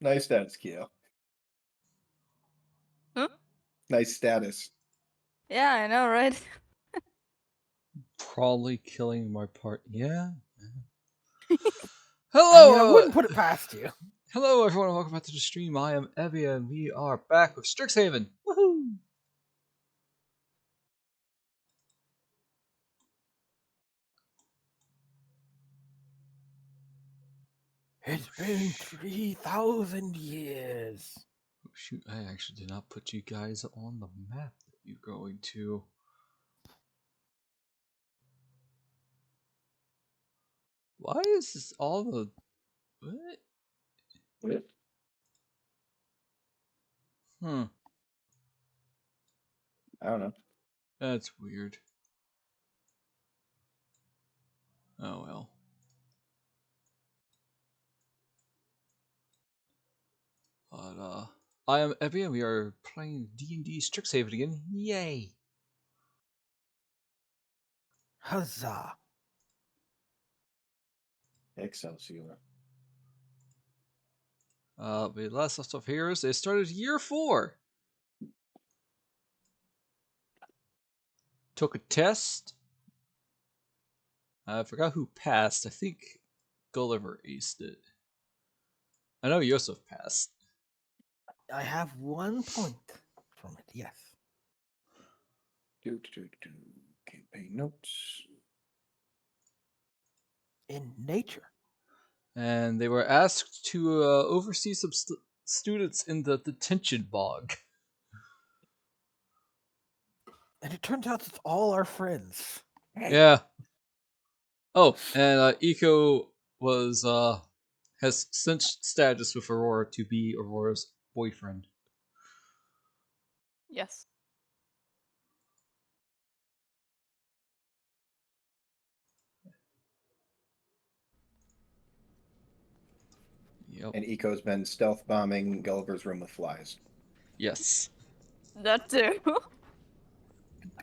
Nice status, Keo. Huh? Nice status. Yeah, I know, right? Probably killing my part. Yeah. I Hello! wouldn't put it past you. Hello, everyone. Welcome back to the stream. I am Evie, and we are back with Strixhaven. Woohoo! It's been 3,000 years. Oh, shoot, I actually did not put you guys on the map that you're going to. Why is this all the... What? Hmm. I don't know. That's weird. Oh well. But, I am Evie, and we are playing D&D Strixhaven again. Yay! Huzzah. Excelsior. The last of heroes, they started year 4. Took a test. I forgot who passed. I think Gulliver aced it. I know Yoseff passed. I have 1 point from it, yes. Campaign notes. In nature. And they were asked to oversee some students in the detention bog. And it turns out it's all our friends. Yeah. Oh, and Eco was has cinched status with Aurora to be Aurora's boyfriend. Yes. Yep. And Eco's been stealth bombing Gulliver's room with flies. Yes. That too.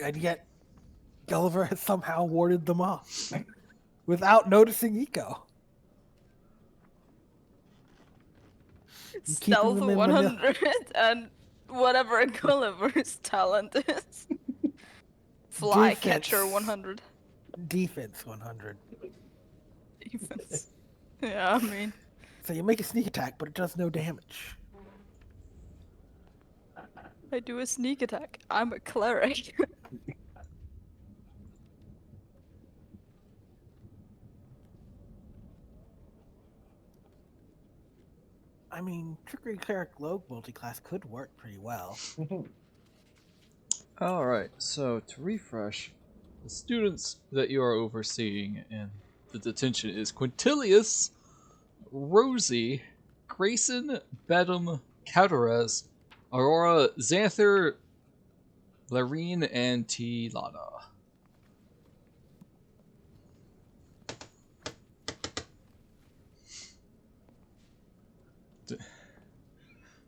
And yet, Gulliver has somehow warded them off. Without noticing Eco. Stealth 100 and whatever Gulliver's talent is. Fly catcher 100. Defense 100. Defense. Yeah, I mean. So you make a sneak attack, but it does no damage. I do a sneak attack. I'm a cleric. I mean, Trickery Cleric Rogue multiclass could work pretty well. Alright, so to refresh, the students that you are overseeing in the detention is Quintilius, Rosie, Grayson, Bedham, Cauterez, Aurora, Xanther, Larine, and Tilada.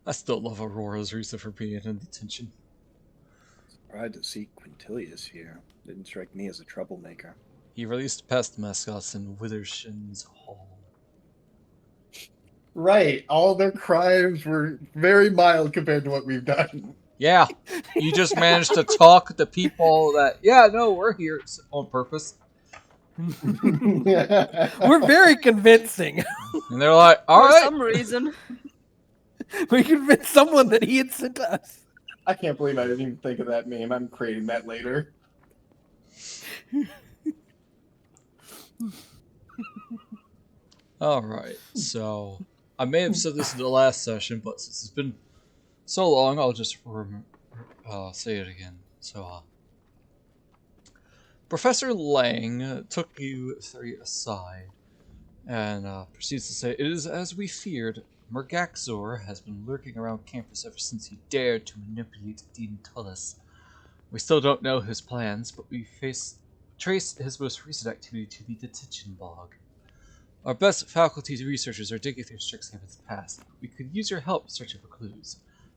I still love Aurora's reason for being in detention. Surprised to see Quintilius here. Didn't strike me as a troublemaker. He released pest mascots in Withershin's Hall. Right. All their crimes were very mild compared to what we've done. Yeah, you just managed to talk to people that, yeah, no, we're here on purpose. We're very convincing. And they're like, all right. For some reason. We convinced someone that he had sent us. I can't believe I didn't even think of that meme. I'm creating that later. Alright, so I may have said this in the last session, but since it's been so long, I'll just say it again. So, Professor Lang took you three aside and proceeds to say, "It is as we feared. Mergaxor has been lurking around campus ever since he dared to manipulate Dean Tullis. We still don't know his plans, but we trace his most recent activity to the detention bog. Our best faculty researchers are digging through Strixhaven's past. We could use your help searching for clues.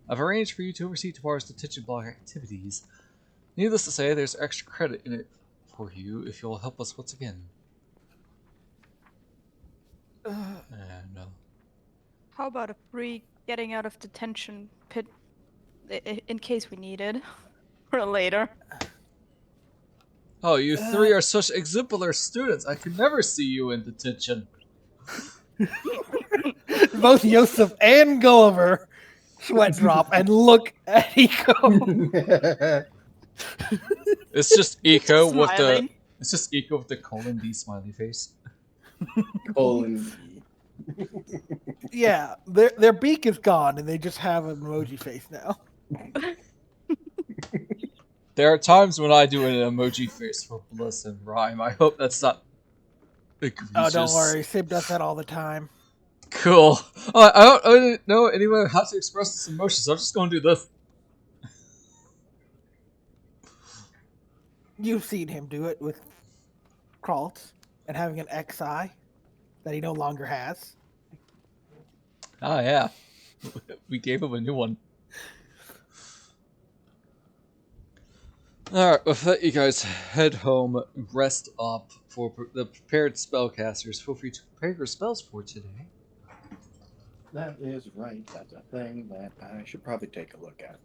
I've arranged for you to oversee tomorrow's detention bog activities. Needless to say, there's extra credit in it for you if you'll help us once again." And How about a free getting out of detention pit in case we need it? For later. Oh, you three are such exemplar students. I could never see you in detention. Both Yoseff and Gulliver sweat drop and look at Eco. It's just Eco with the Smiling. it's just Eco with the colon D smiley face. Colon. Yeah, their beak is gone and they just have an emoji face now. There are times when I do an emoji face for Bliss and Rhyme. I hope that's not egregious. Oh, don't worry, Sib does that all the time. Cool. Oh, I don't know anyone how to express this emotion, so I'm just going to do this. You've seen him do it with Kralt and having an XI that he no longer has. Oh, yeah. We gave him a new one. Alright, with that, you guys head home, rest up. For the prepared spellcasters, feel free to prepare your spells for today. That is right. That's a thing that I should probably take a look at.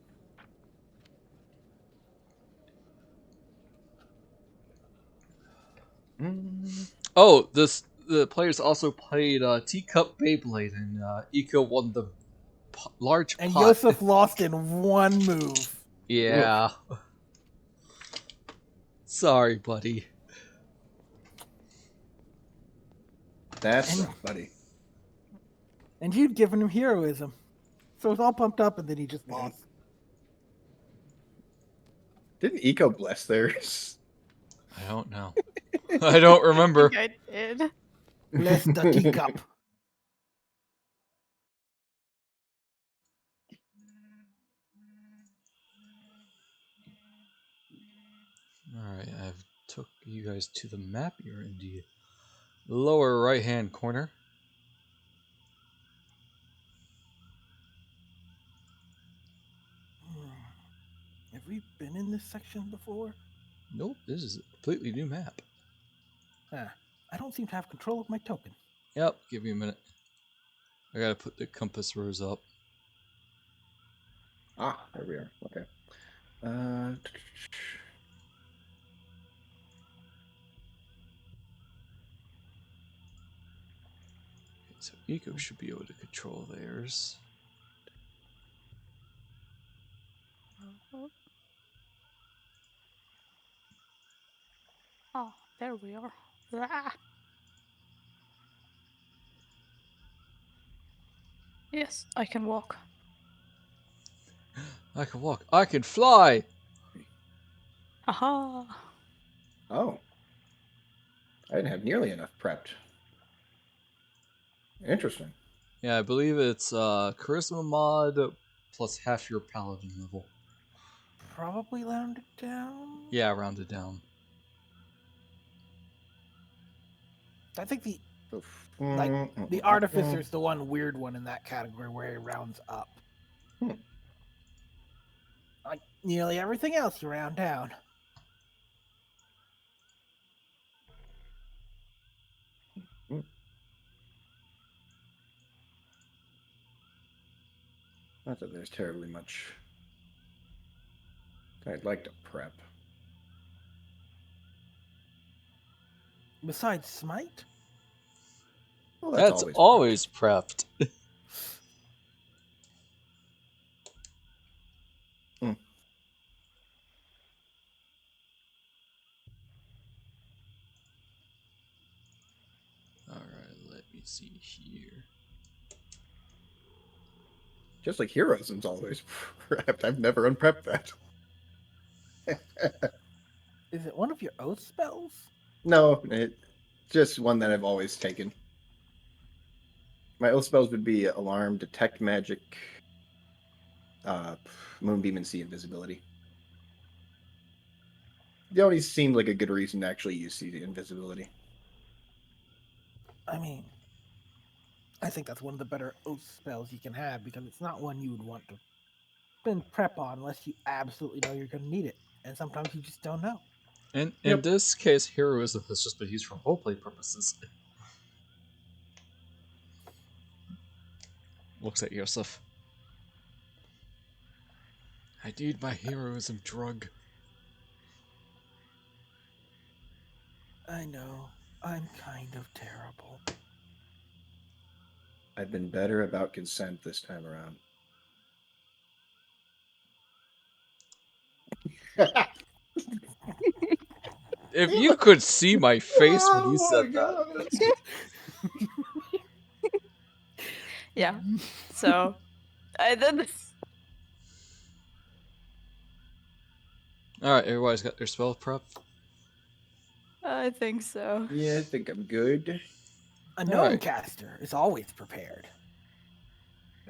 Oh, the players also played Teacup Beyblade, and Eco won the large And pot. Yoseff lost in one move. Yeah. Sorry, buddy. That's And- buddy. And you'd given him heroism. So it's all pumped up and then he just lost. Didn't Eco bless theirs? I don't know. I don't remember. I think I did. Bless the teacup. Alright, I've took you guys to the map. You're in the lower right hand corner. Have we been in this section before? Nope, this is a completely new map. I don't seem to have control of my token. Yep, give me a minute. I gotta put the compass rose up. Ah, there we are. Okay. Okay, so Eco should be able to control theirs. Oh, there we are. Ah. Yes, I can walk. I can walk. I can fly! Haha. Oh. I didn't have nearly enough prepped. Interesting. Yeah, I believe it's charisma mod plus half your paladin level. Probably rounded down. Yeah, rounded down. I think the Like the artificer's the one weird one in that category where he rounds up. Hmm. Like nearly everything else, you round down. Not that there's terribly much I'd like to prep. Besides smite, Well, That's prepped. always prepped. Alright, let me see here. Just like heroism's always prepped. I've never unprepped that. is it one of your oath spells? No, it's just one that I've always taken. My oath spells would be Alarm, Detect Magic, Moonbeam, and See Invisibility. They always seemed like a good reason to actually use See Invisibility. I mean, I think that's one of the better oath spells you can have because it's not one you would want to spend prep on unless you absolutely know you're going to need it. And sometimes you just don't know. In Yep. this case, heroism has just been used for roleplay purposes. Looks at Yoseff. I need my heroism drug. I know. I'm kind of terrible. I've been better about consent this time around. If you could see my face when you said that. That's good. Yeah. So I did. Alright, everybody's got their spell prep. I think so. Yeah, I think I'm good. A gnome Alright. caster is always prepared.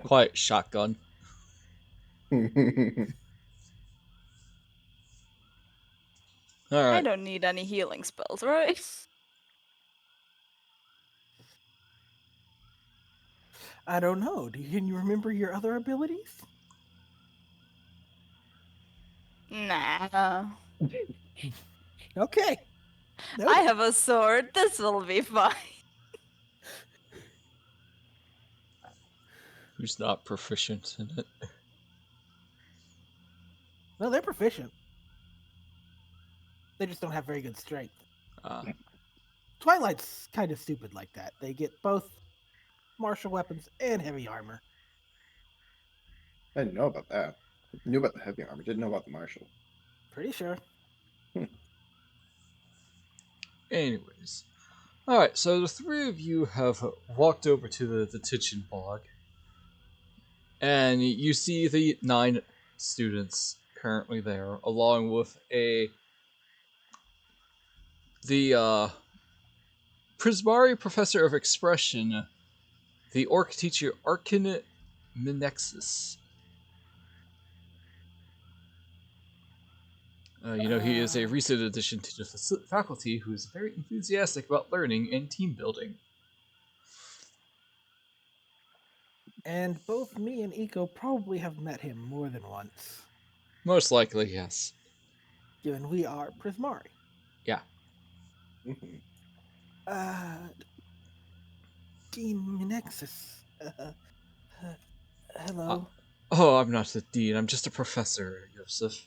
Quiet shotgun. I Alright. don't need any healing spells, right? I don't know. Can you remember your other abilities? Nah. Okay. No. I have a sword. This will be fine. Who's not proficient in it? No, they're proficient. They just don't have very good strength. Twilight's kind of stupid like that. They get both martial weapons and heavy armor. I didn't know about that. Knew about the heavy armor, didn't know about the martial. Pretty sure. Anyways. Alright, so the three of you have walked over to the Titchin bog. And you see the 9 students currently there, along with the Prismari Professor of Expression, the Orc teacher Arkin Minexus. He is a recent addition to the faculty who is very enthusiastic about learning and team building. And both me and Eco probably have met him more than once, Most likely, yes. given we are Prismari. Yeah. Mhm. Dean Minexus. Hello. Oh, I'm not the dean. I'm just a professor, Yoseff.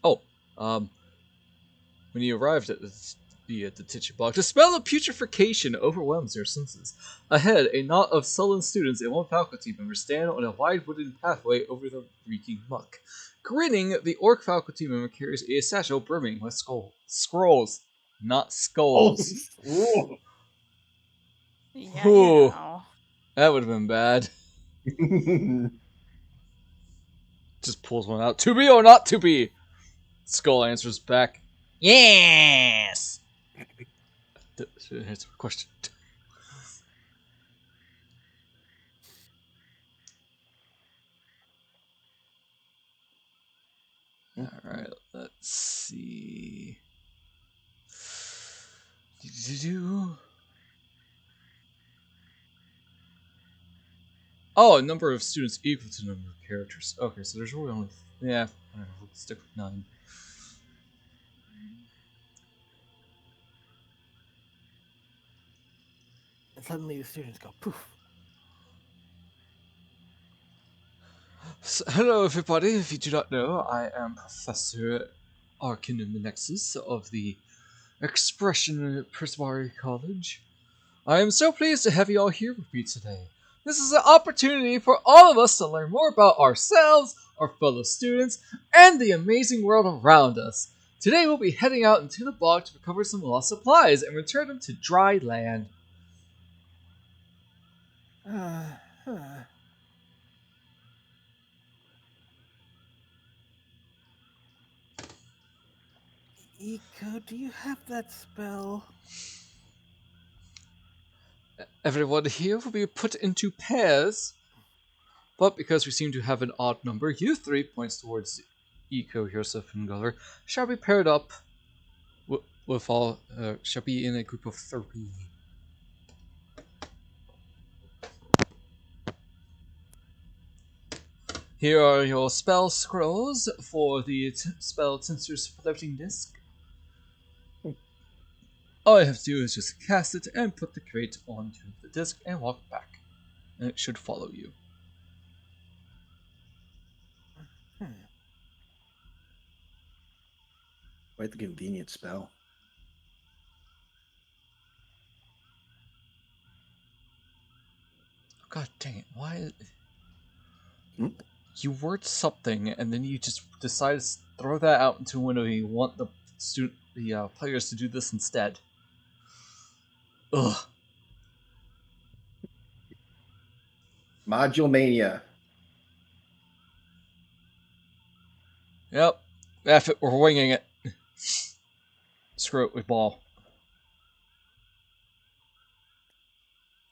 Oh, when you arrived at the detention block, the smell of putrefaction overwhelms your senses. Ahead, a knot of sullen students and one faculty member stand on a wide wooden pathway over the reeking muck. Grinning, the orc faculty member carries a satchel brimming with scrolls, not skulls. Oh. Yeah, Ooh, you know. that would have been bad. Just pulls one out. To be or not to be? Skull answers back, yes! Here's a question. Alright, let's see. Oh, a number of students equal to the number of characters. Okay, so there's really only... Yeah, I don't know, we'll stick with 9. And suddenly the students go poof. So, hello, everybody. If you do not know, I am Professor Arkin in the Nexus of the Expression at Prismari College. I am so pleased to have you all here with me today. This is an opportunity for all of us to learn more about ourselves, our fellow students, and the amazing world around us. Today we'll be heading out into the bog to recover some lost supplies and return them to dry land. Eco, do you have that spell? Everyone here will be put into pairs, but because we seem to have an odd number, you 3 points towards Eco, Yoseff, and Gulliver shall be paired up with all, shall be in a group of 3. Here are your spell scrolls for the spell Tinser's floating disc. All I have to do is just cast it and put the crate onto the disc and walk back. And it should follow you. Quite the convenient spell. God dang it, why... Hmm? You word something and then you just decide to throw that out into a window and you want the players to do this instead. Ugh. Module Mania. Yep. F it, we're winging it. Screw it, we ball.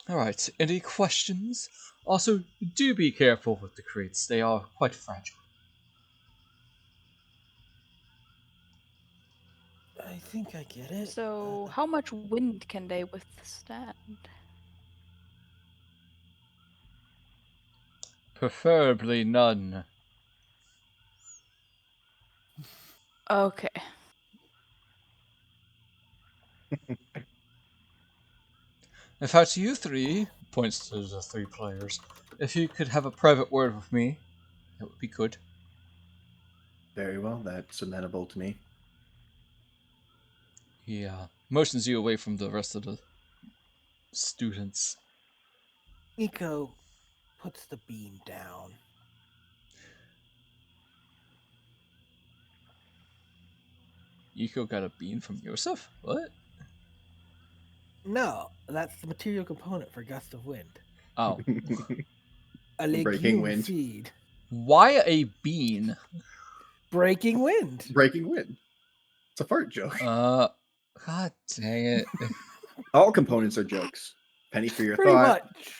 Alright, any questions? Also, do be careful with the crates, they are quite fragile. I think I get it. So, how much wind can they withstand? Preferably none. Okay. In fact, you three, points to the three players, if you could have a private word with me, that would be good. Very well, that's amenable to me. He motions you away from the rest of the students. Nico puts the bean down. Yiko got a bean from Yoseff? What? No, that's the material component for gust of wind. Oh. A Breaking legume wind. seed. Why a bean? Breaking wind. Breaking wind. It's a fart joke. God dang it. All components are jokes. Penny for your Pretty thought. much.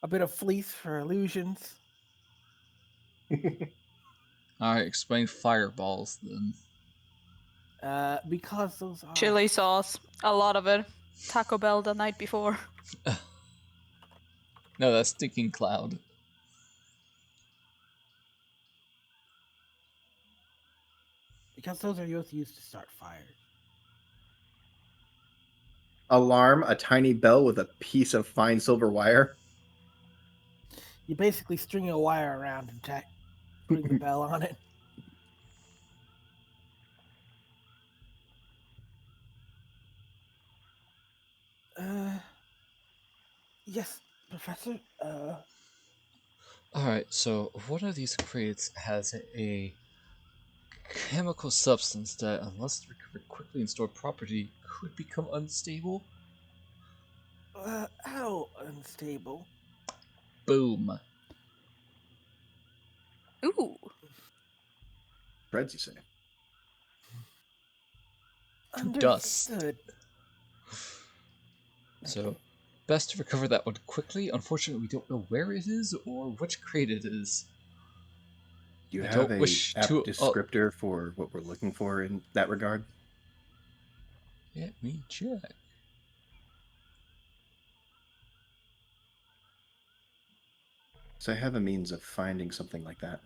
A bit of fleece for illusions. Alright, explain fireballs then. Because those are Chili sauce. A lot of it. Taco Bell the night before. No, that's Stinking Cloud. used to start fires. Alarm, a tiny bell with a piece of fine silver wire. You basically string a wire around and putting the bell on it. Yes, Professor. Alright, so one of these crates has a chemical substance that, unless recovered quickly and stored properly, could become unstable. How unstable? Boom. Ooh. Threads, you say? To dust. Understood. So, best to recover that one quickly. Unfortunately, we don't know where it is or which crate it is. Do you I have don't a wish apt to- descriptor for what we're looking for in that regard? Let me check. So I have a means of finding something like that.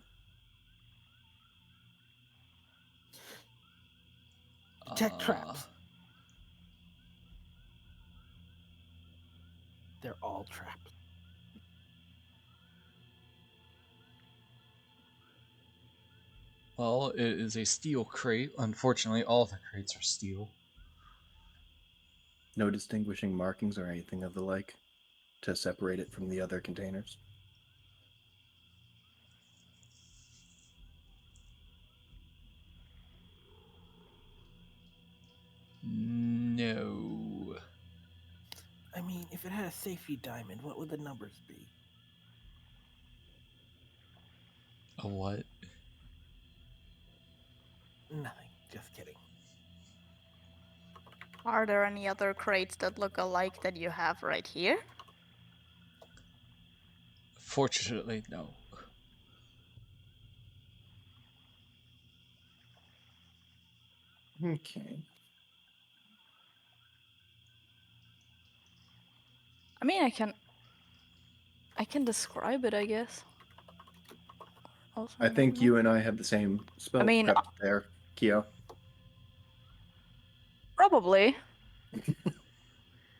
Detect traps. They're all traps. Well, it is a steel crate. Unfortunately, all the crates are steel. No distinguishing markings or anything of the like to separate it from the other containers. No. I mean, if it had a safety diamond, what would the numbers be? A what? Nothing. Just kidding. Are there any other crates that look alike that you have right here? Fortunately, no. Okay. I mean, I can describe it, I guess. Also I think not you and I have the same spell mean, prepped there, Kyo. probably.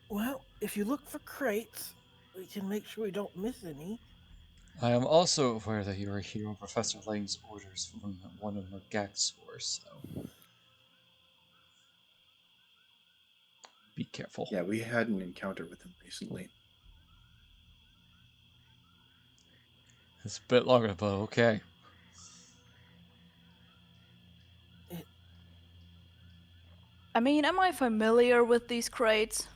Well, if you look for crates, we can make sure we don't miss any. I am also aware that you are here on Professor Lang's orders from one of Mergak's stores, so be careful. Yeah, we had an encounter with him recently. It's a bit longer, but okay. I mean, am I familiar with these crates?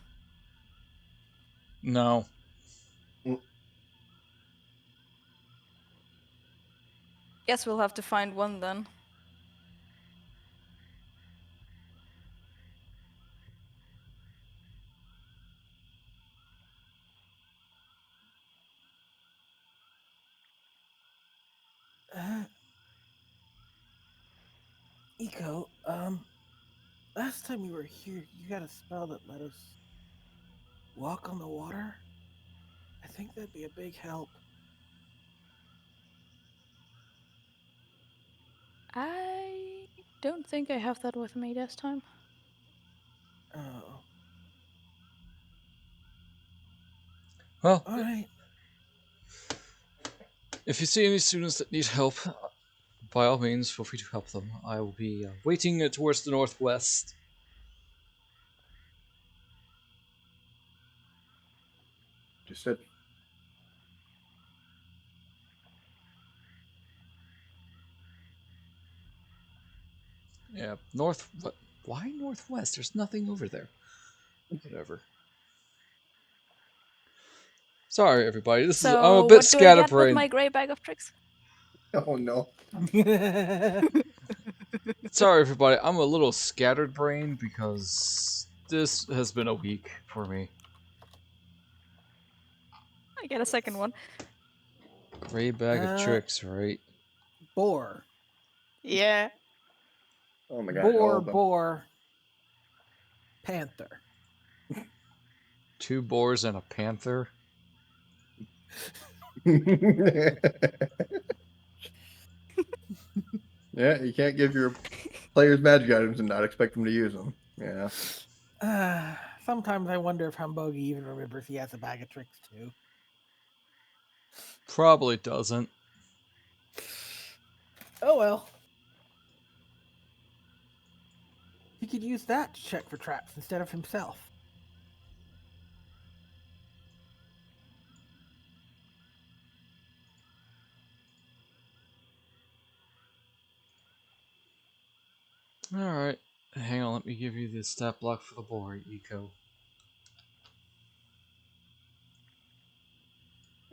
No. Guess we'll have to find one then. Eco, last time you were here, you got a spell that let us walk on the water. I think that'd be a big help. I don't think I have that with me this time. Oh, Well, all right. if you see any students that need help, by all means, feel free to help them. I will be waiting towards the northwest. Just said. Yeah, north. What? Why northwest? There's nothing over there. Whatever. Sorry, everybody. I'm a So, bit what do I get with scatterbrained. my grey bag of tricks? Oh no. Sorry, everybody. I'm a little scattered brained because this has been a week for me. I get a second one. Gray bag of tricks, right? Boar. Yeah. Oh my god. all of them. Boar. Panther. 2 boars and a panther. Yeah, you can't give your players magic items and not expect them to use them. Yeah. Sometimes I wonder if Humbogi even remembers he has a bag of tricks too. Probably doesn't. Oh well. He could use that to check for traps instead of himself. Alright. Hang on, let me give you the stat block for the boar, Eco.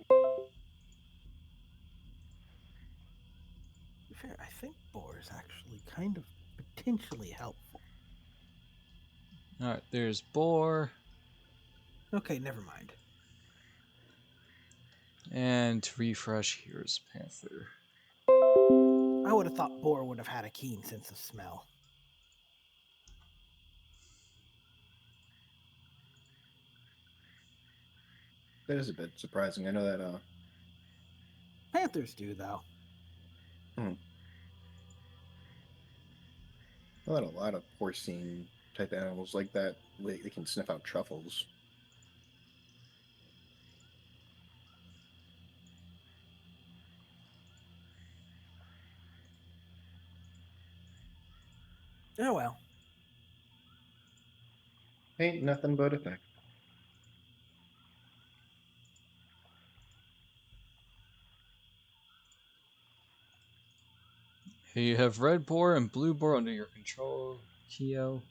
To be fair, I think boar is actually kind of potentially helpful. Alright, there's boar. Okay, never mind. And to refresh, here's panther. I would have thought boar would have had a keen sense of smell. That is a bit surprising. I know that Panthers do, though. I know that a lot of porcine type animals like that, they can sniff out truffles. Oh well. Ain't nothing but a fact. Here you have red boar and blue boar under your control, Kyo.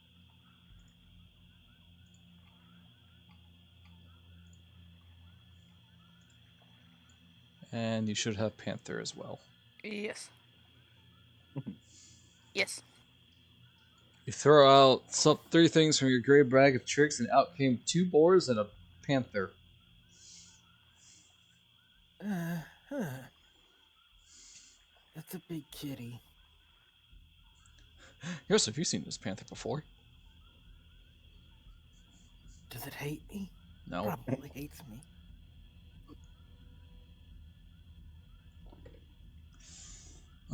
And you should have panther as well. Yes. Yes. You throw out 3 things from your gray bag of tricks, and out came 2 boars and a panther. That's a big kitty. Here's have you seen this panther before? Does it hate me? No. Probably hates me.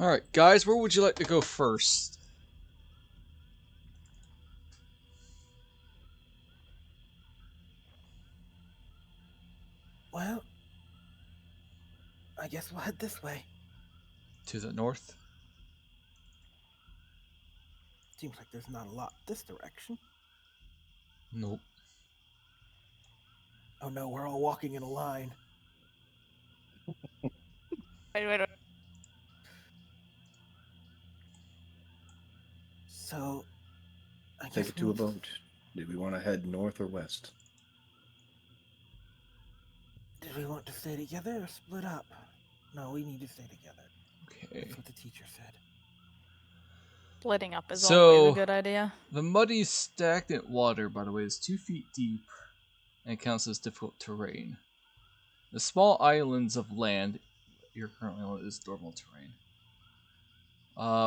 Alright, guys, where would you like to go first? Well, I guess we'll head this way. To the north? Seems like there's not a lot this direction. Nope. Oh no, we're all walking in a line. Wait. So, I Take guess it to a boat. Do we want to head north or west? Did we want to stay together or split up? No, we need to stay together. Okay. That's what the teacher said. Splitting up is always So, a good idea. the muddy, stagnant water, by the way, is 2 feet deep and counts as difficult terrain. The small islands of land you're currently on is normal terrain.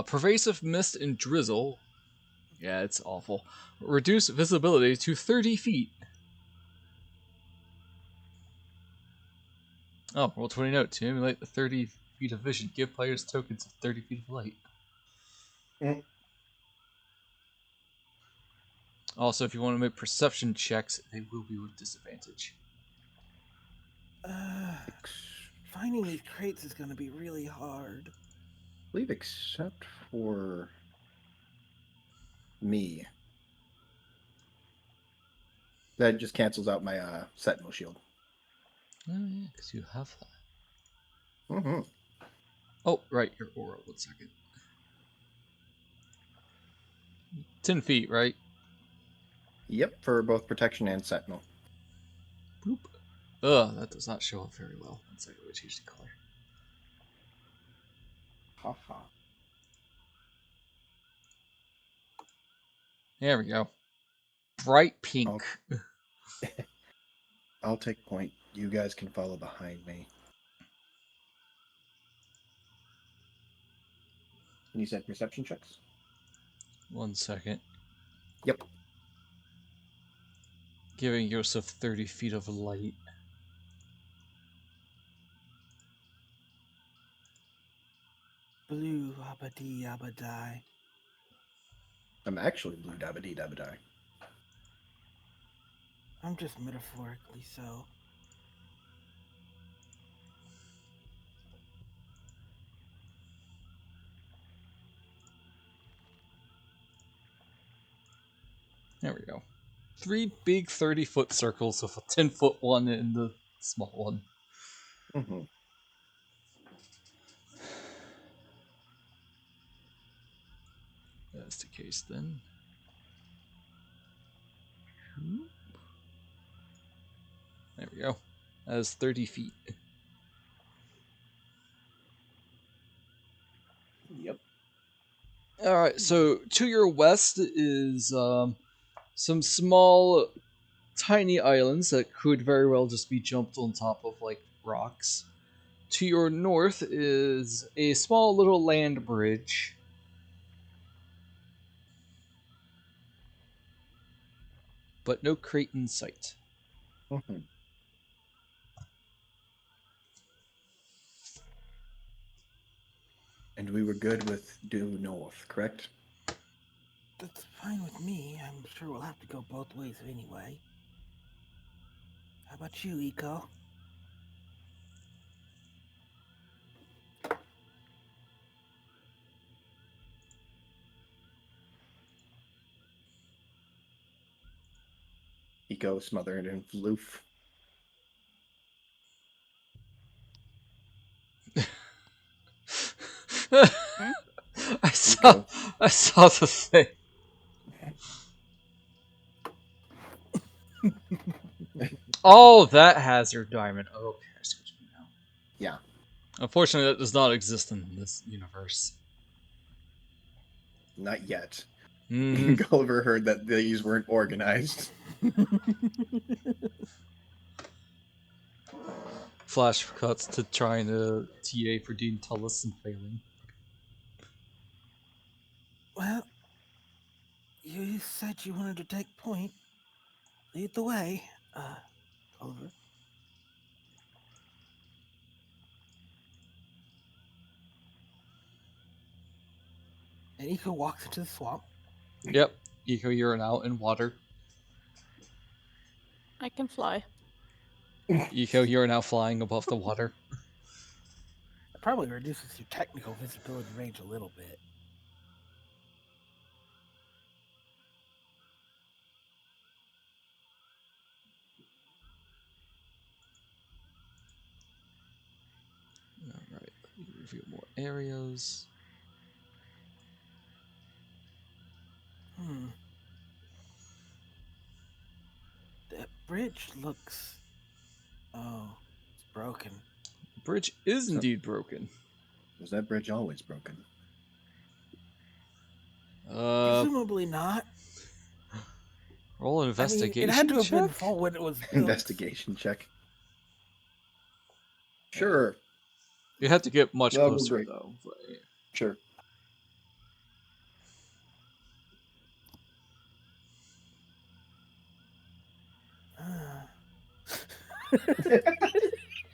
Pervasive mist and drizzle. Yeah, it's awful. Reduce visibility to 30 feet. Oh, roll 20 note. To emulate the 30 feet of vision, give players tokens of 30 feet of light. Mm. Also, if you want to make perception checks, they will be with disadvantage. Finding these crates is gonna be really hard. I believe except for me. That just cancels out my Sentinel shield. Oh, yeah, because you have that. Mm-hmm. Oh, right, your aura. 1 second. 10 feet, right? Yep, for both protection and Sentinel. Boop. Ugh, that does not show up very well. 1 second, we change the color. Haha. There we go. Bright pink. I'll take point. You guys can follow behind me. Can you send perception checks? 1 second. Yep. Giving Yoseff 30 feet of light. Blue abadi abadai. I'm actually blue dabba dee dabba die. I'm just metaphorically so. There we go. 3 big 30-foot circles with a 10-foot one and the small one. Mm-hmm. That's the case then. There we go. That is 30 feet. Yep. Alright, so to your west is some small, tiny islands that could very well just be jumped on top of, like, rocks. To your north is a small little land bridge. But no crate in sight. Mm-hmm. And we were good with due north, correct? That's fine with me. I'm sure we'll have to go both ways anyway. How about you, Eco? Eco smothered in floof. I saw the thing. Oh, that hazard diamond. Okay, I see what you mean now. Yeah. Unfortunately, that does not exist in this universe. Not yet. Mm, Gulliver heard that these weren't organized. flash cuts to trying to TA for Dean Tullis and failing. Well, you said you wanted to take point. Lead the way, Gulliver. And Eco walks into the swamp. Yep. Eco, you're now in water. I can fly. Eco, you're now flying above the water. It probably reduces your technical visibility range a little bit. Alright, let me review more areas. That bridge looks... Oh, it's broken. The bridge is So- indeed broken. Was that bridge always broken? Presumably not. Roll an I mean, investigation it had to have been check? full when it was built. Investigation check. Sure, You had to get much That would closer, break. though. But, yeah. sure.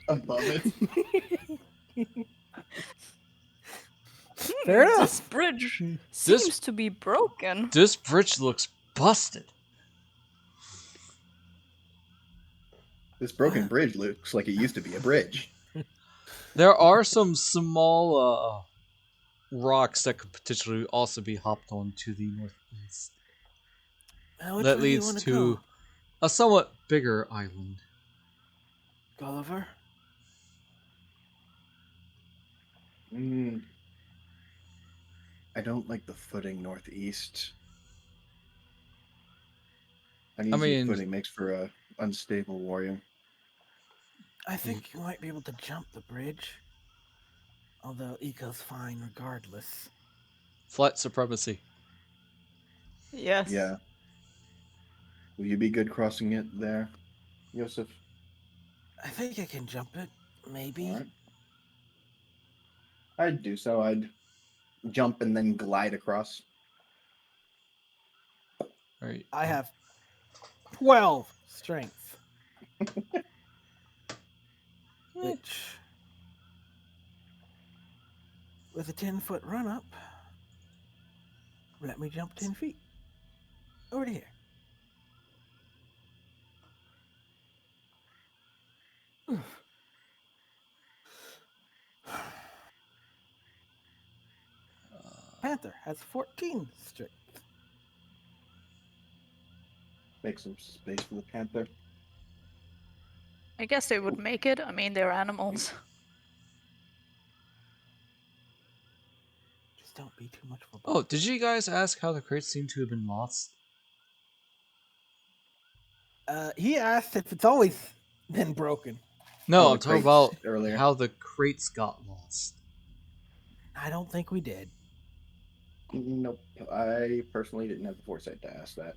Above it. Fair enough. This bridge seems to be broken. This bridge looks busted. This broken bridge looks like it used to be a bridge. There are some small rocks that could potentially also be hopped on to the northeast. Now, which That way do you leads wanna to go? a somewhat bigger island. Gulliver? I don't like the footing northeast. I Uneasy mean- footing makes for a unstable warrior. I think you might be able to jump the bridge. Although Eco's fine regardless. Flat supremacy. Yes. Yeah. Will you be good crossing it there, Yoseff? I think I can jump it. Maybe. Alright. I'd do so. I'd jump and then glide across. Right. I have 12 strength. Which, with a 10-foot run up, let me jump 10 feet. Over to here. Panther has 14 strength. Make some space for the panther. I guess they would make it. I mean, they're animals. Just don't be too much of a Oh, did you guys ask how the crates seem to have been lost? He asked if it's always been broken. No, Oh, I'm the talking crates about earlier. how the crates got lost. I don't think we did. Nope. I personally didn't have the foresight to ask that.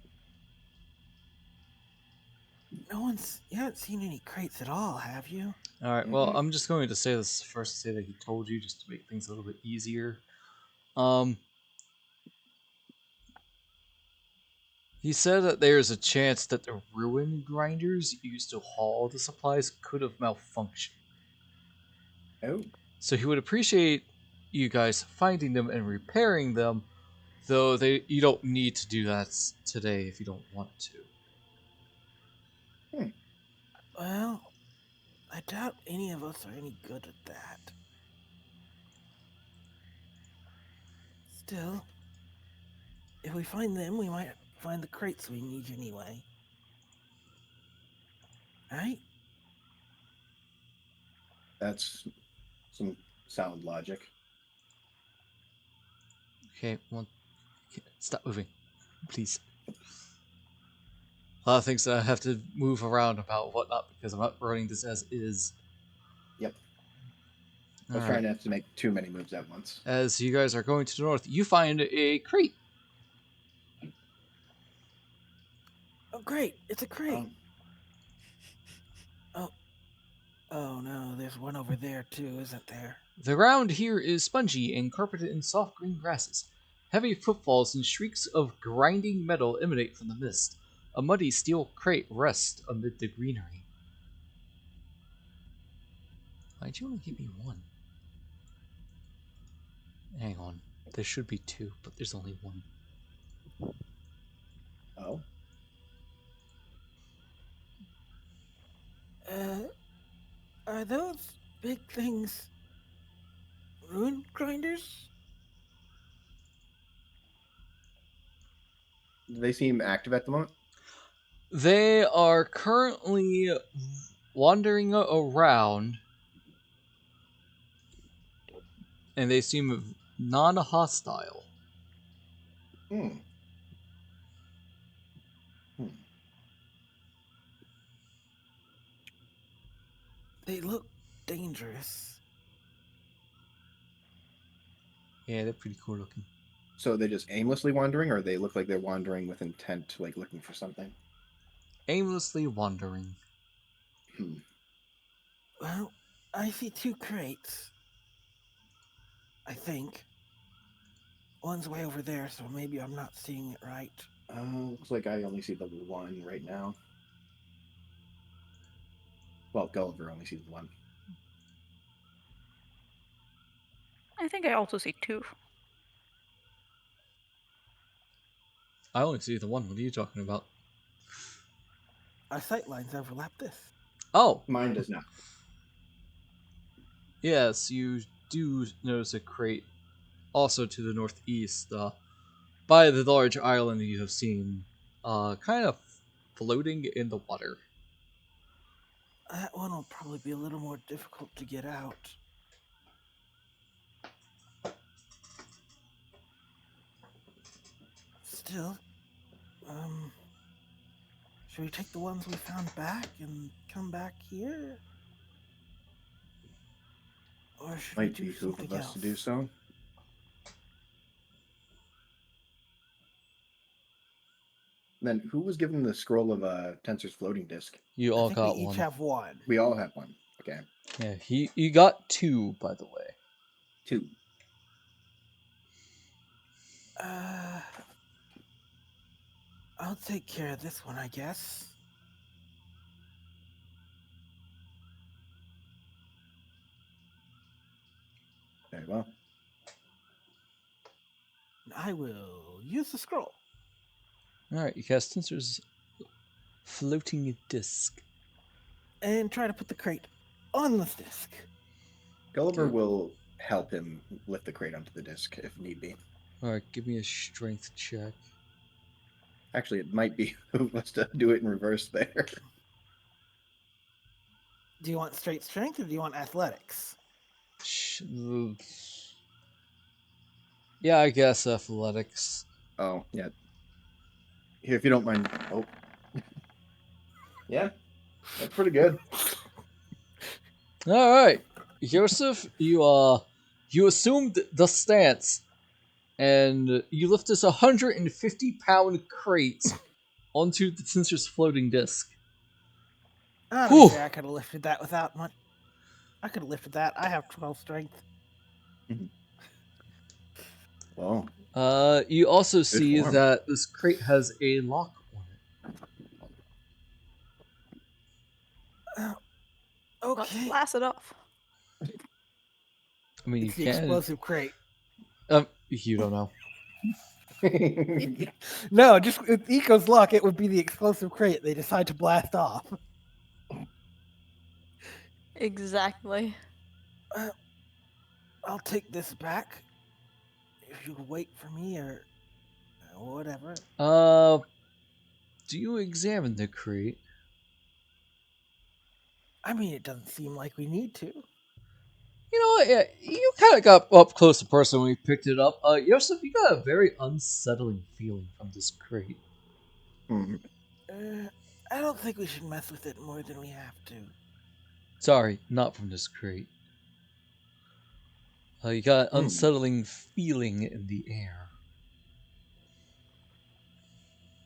You haven't seen any crates at all, have you? Alright, well, I'm just going to say this first to say that he told you just to make things a little bit easier. He said that there's a chance that the ruin grinders used to haul the supplies could have malfunctioned. Oh. So he would appreciate you guys finding them and repairing them, though you don't need to do that today if you don't want to. Well, I doubt any of us are any good at that. Still, if we find them, we might find the crates we need anyway. Right? That's some sound logic. Okay, well, stop moving, please. A lot of things that I have to move around about whatnot because I'm not running this as is. Yep. I was Alright. trying not to make too many moves at once. As you guys are going to the north, you find a crate. Oh, great! It's a crate. Um, Oh no, there's one over there too, isn't there? The ground here is spongy and carpeted in soft green grasses. Heavy footfalls and shrieks of grinding metal emanate from the mist. A muddy steel crate rests amid the greenery. Why'd you only give me one? Hang on. There should be 2, but there's only 1. Oh. Are those big things rune grinders? Do they seem active at the moment? They are currently wandering around, and they seem non-hostile. Hmm. Hmm. They look dangerous. Yeah, they're pretty cool looking. So are they just aimlessly wandering, or they look like they're wandering with intent, like looking for something? Aimlessly wandering. Hmm. Well, I see 2 crates. I think. One's way over there, so maybe I'm not seeing it right. Looks like I only see the one right now. Well, Gulliver only sees the one. I think I also see 2. I only see the one. What are you talking about? Our sight lines overlap this. Oh, Mine does not. yes, you do notice a crate also to the northeast, by the large island that you have seen, kind of floating in the water. That one will probably be a little more difficult to get out. Still, should we take the ones we found back and come back here? Or should we Might do behoove something of us else? to do so. Then who was given the scroll of Tensor's floating disk? You I all think we got each one. have one. We all have one. Okay. Yeah, you got 2, by the way. 2. I'll take care of this one, I guess. Very well. I will use the scroll. Alright, you cast Tensor's floating disc. And try to put the crate on this disc. Gulliver Okay. will help him lift the crate onto the disc if need be. Alright, give me a strength check. Actually, it might be who us to do it in reverse there. Do you want straight strength or do you want athletics? Yeah, I guess athletics. Oh, yeah. Here, if you don't mind. Oh. Yeah, that's pretty good. Alright. Yoseff, you assumed the stance, and you lift this 150-pound crate onto the Tensor's floating disc. To Whew. be fair, I could have lifted that without much. I could have lifted that. I have 12 strength. Well, You also see form. that this crate has a lock on it. Let's Okay. blast it off. I mean, It's you the can. explosive crate. You don't know. No, just with Eco's luck, it would be the explosive crate they decide to blast off. Exactly. I'll take this back. If you wait for me or whatever. Do you examine the crate? I mean, it doesn't seem like we need to. You know what? Yeah, you kind of got up close and personal when you picked it up. Yoseff, you got a very unsettling feeling from this crate. I don't think we should mess with it more than we have to. Sorry, not from this crate. You got an unsettling feeling in the air.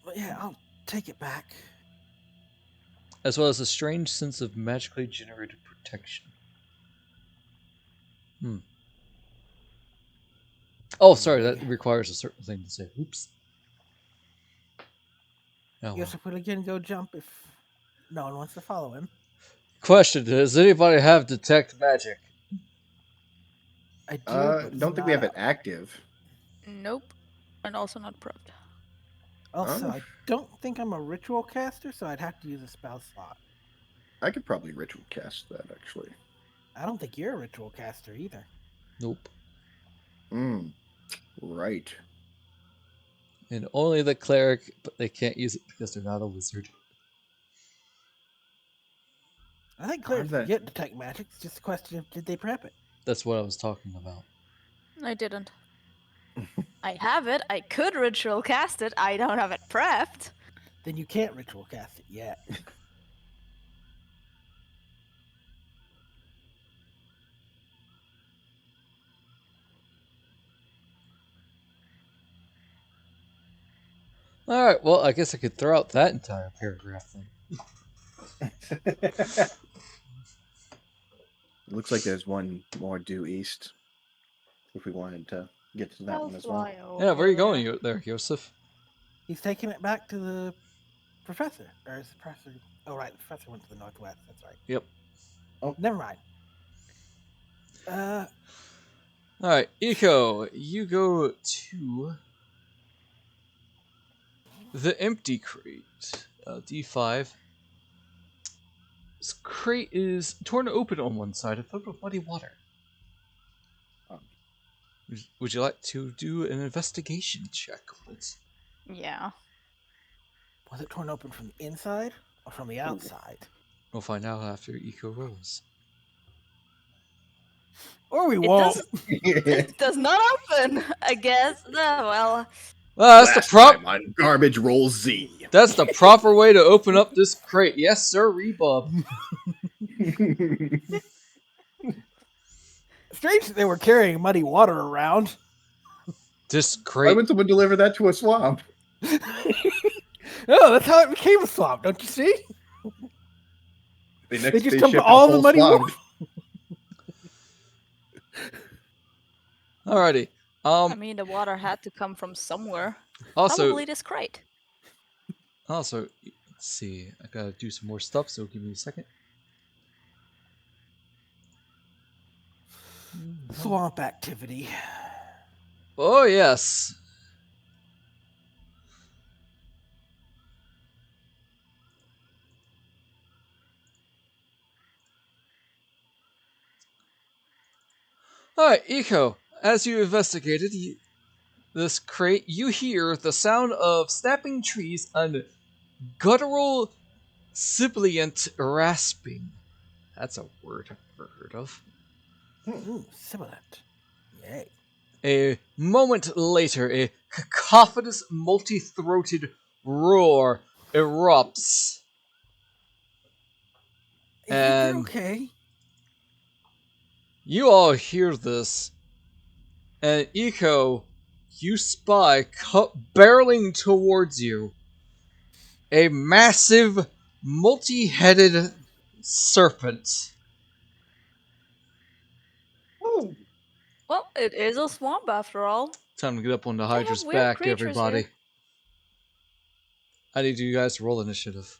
But yeah, I'll take it back. As well as a strange sense of magically generated protection. Oh, sorry, that requires a certain thing to say. Oops. Oh, well. Yoseff will again go jump if no one wants to follow him. Question, does anybody have detect magic? I do, but don't think we have it active. Nope. And also not prepped. Also, Oh. I don't think I'm a ritual caster, so I'd have to use a spell slot. I could probably ritual cast that actually. I don't think you're a ritual caster either. Nope. Right. And only the cleric, but they can't use it because they're not a wizard. I think clerics that- get detect magic. It's just a question of did they prep it? That's what I was talking about. I didn't. I have it. I could ritual cast it. I don't have it prepped. Then you can't ritual cast it yet. Alright, well, I guess I could throw out that entire paragraph then. It looks like there's one more due east. If we wanted to get to that I'll one as well. fly over Yeah, where are you there. going there, Yoseff? He's taking it back to the professor. Or is the professor... Oh, right. The professor went to the northwest. That's right. Yep. Oh, never mind. Alright, Eco, you go to the empty crate. D5. This crate is torn open on one side and filled with muddy water. Oh. Would you like to do an investigation check on it? Yeah. Was it torn open from the inside or from the outside? We'll find out after Eco rolls. Or we It won't. does. It does not open. I guess. No. Well. Well, that's the Last time on Garbage Roll Z. That's the proper way to open up this crate. Yes, sir, Rebub. Strange that they were carrying muddy water around. This Why crate. would someone deliver that to a swamp? No, that's how it became a swamp, don't you see? They They just ship dumped a all the whole muddy swamp. water. Alrighty. I mean, the water had to come from somewhere. Also, Probably this crate. let's see. I gotta do some more stuff, so give me a second. Swamp activity. Oh, yes. Alright, Eco. As you investigated this crate, you hear the sound of snapping trees and guttural sibilant rasping. That's a word I've never heard of. Ooh, sibilant. Yay. A moment later, a cacophonous, multi-throated roar erupts. You think And- you're okay? You all hear this, and Eco, you spy barreling towards you a massive, multi-headed serpent. Oh, Well, it is a swamp after all. Time to get up on the have Hydra's weird back, creatures everybody. here. I need you guys to roll initiative.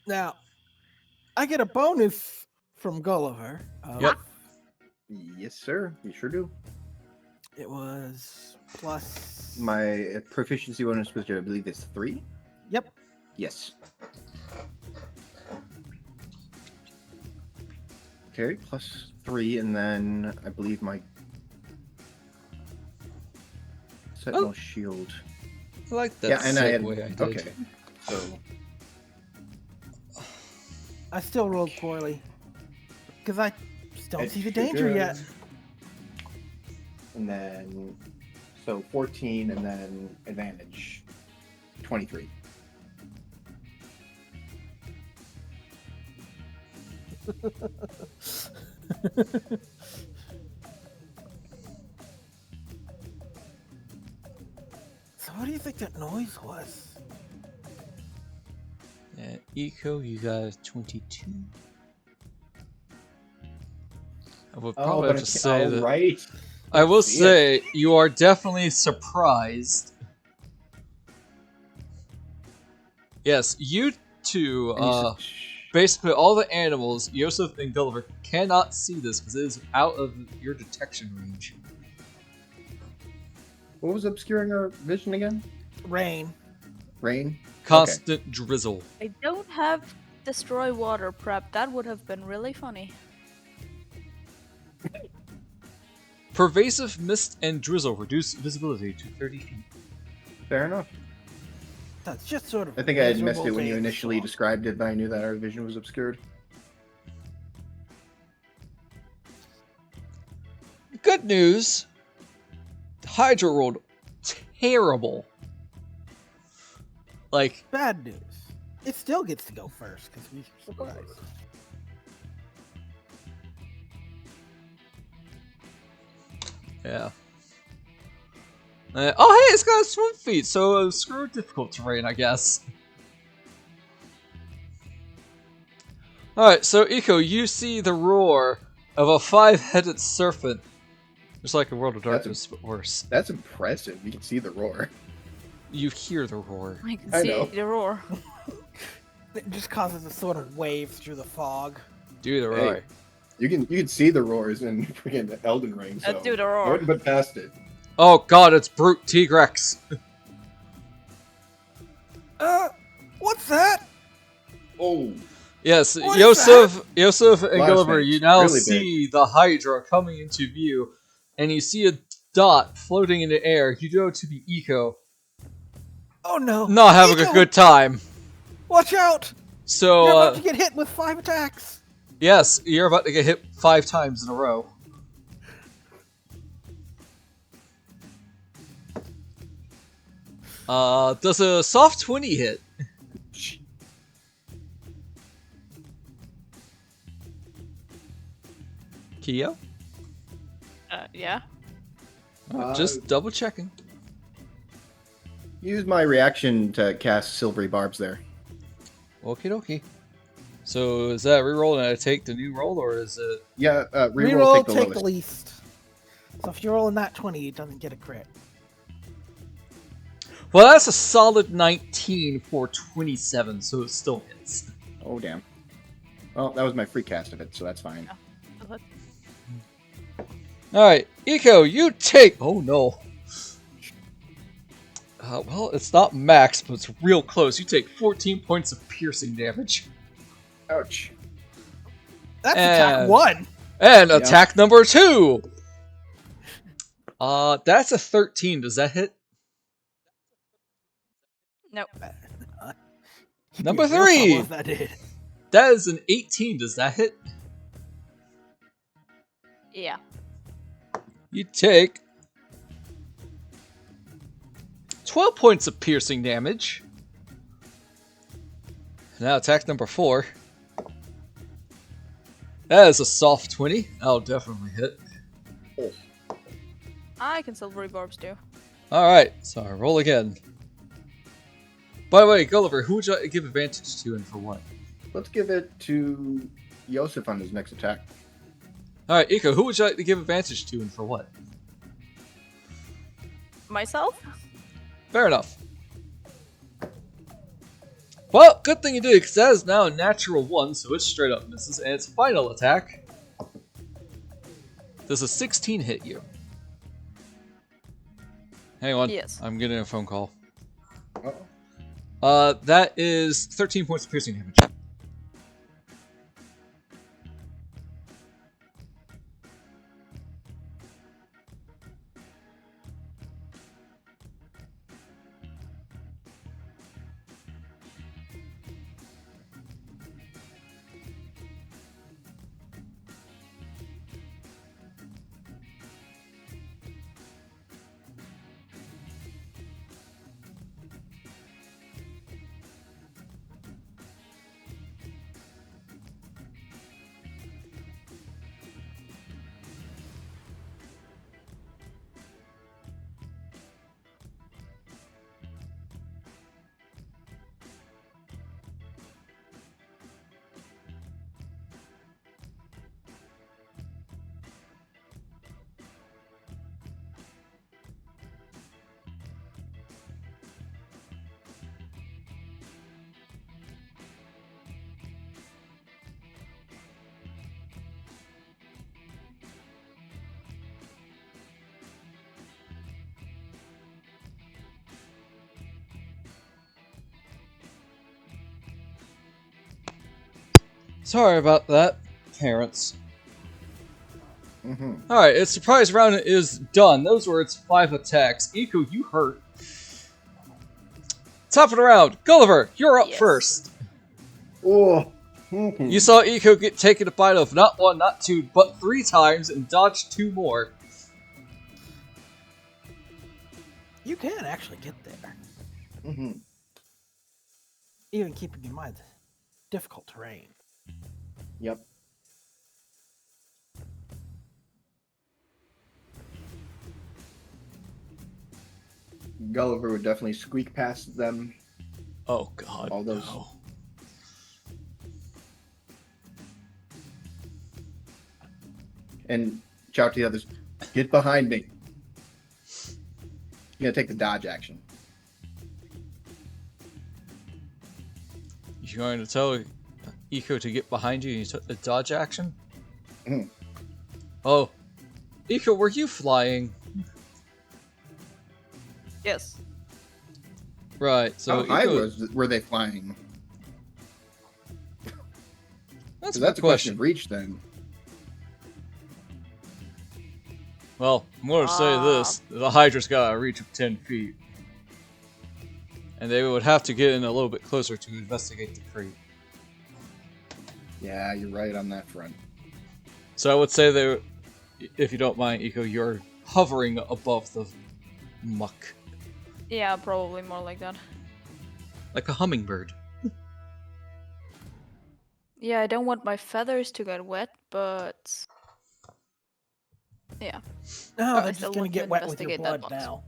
Now, I get a bonus from Gulliver. Yep. yes, sir. You sure do. It was plus... My proficiency bonus, which I believe is 3. Yep. Yes. Okay, plus 3, and then I believe my Sentinel Shield. I like that Yeah, and I had. segue I did. Okay, so I still rolled poorly. Because I just don't It see the sure danger does. yet. and then 14, and then advantage 23. So what do you think that noise was? And Eco, you got 22. I would probably have to say that. Right. I will see say you are definitely surprised. Yes, you two. Basically, all the animals, Yoseff and Gulliver, cannot see this because it is out of your detection range. What was obscuring our vision again? Rain. Rain? Constant drizzle. I don't have destroy water prep. That would have been really funny. Pervasive mist and drizzle reduce visibility to 30 feet. Fair enough. That's just sort of. I think I had missed miserable it when day you in the initially swamp. described it, but I knew that our vision was obscured. Good news. Hydra rolled terrible. Like, Bad news. It still gets to go first because we surprised. yeah. Oh, hey, it's got swim feet, so screw difficult terrain, I guess. Alright, so Eco, you see the roar of a 5-headed serpent. Just like a World of Darkness, but worse. That's impressive. You can see the roar. You hear the roar. I can I see know. the roar. It just causes a sort of wave through the fog. Do the Hey. roar. You can see the roars in freaking Elden Ring. So Do the I roar. wouldn't put past it. Oh god, it's Brute Tigrex. What's that? Oh, Yes, What is Yoseff and Lot of Gulliver, space. you now Really see the Hydra coming into view, and you see a dot floating in the air. You know to be Eco, Oh no! not having a Eco, good time. Watch out! So, You're about to get hit with 5 attacks. yes, you're about to get hit 5 times in a row. Does a soft 20 hit? Kyo? Yeah. Just double checking. use my reaction to cast silvery barbs there. Okie dokie. So is that reroll and I take the new roll, or is it? Yeah, reroll, Reroll, take the take lowest. the least. So if you're rolling that 20, it doesn't get a crit. Well, that's a solid 19 for 27, so it still hits. Oh damn. Well, that was my free cast of it, so that's fine. All right, Eco, you take. Oh no. Well, it's not max, but it's real close. You take 14 points of piercing damage. Ouch. That's attack And- 1. And Yeah. attack number 2. That's a 13. Does that hit? Nope. You'd Number be real 3. trouble if that did. That is an 18. Does that hit? Yeah. You take 12 points of piercing damage. Now attack number 4. That is a soft 20. That'll definitely hit. I can silvery barbs too. Alright, so I roll again. By the way, Gulliver, who would you like to give advantage to and for what? Let's give it to Yoseff on his next attack. Alright, Eco, who would you like to give advantage to and for what? Myself? Fair enough. Well, good thing you did, because that is now a natural 1, so it straight up misses, and its final attack. Does a 16 hit you? Hang on. Yes. I'm getting a phone call. Uh-oh. That is 13 points of piercing damage. Sorry about that, parents. Mm-hmm. Alright, its surprise round is done. Those were its 5 attacks. Iko, you hurt. Top of the round, Gulliver, you're up Yes. first. Oh. Mm-hmm. You saw Iko get taken a bite of not 1, not 2, but 3 times and dodged 2 more. You can actually get there, Mm-hmm. even keeping in mind difficult terrain. Yep. Gulliver would definitely squeak past them. Oh god, All those- no. And shout to the others, get behind me. You're gonna take the dodge action. You're going to tell Iko to get behind you and you took the dodge action? Mhm. Oh. Iko, were you flying? Yes. Right, so How high Iko, were they flying? that's So a that's good a question question. of reach then. Well, I'm going to say this. The Hydra's got a reach of 10 feet. And they would have to get in a little bit closer to investigate the crate. Yeah, you're right on that front. So I would say that, if you don't mind, Iko, you're hovering above the muck. Yeah, probably more like that. Like a hummingbird. Yeah, I don't want my feathers to get wet, but yeah. No, I they're still just gonna want to get wet with your investigate that blood box. now.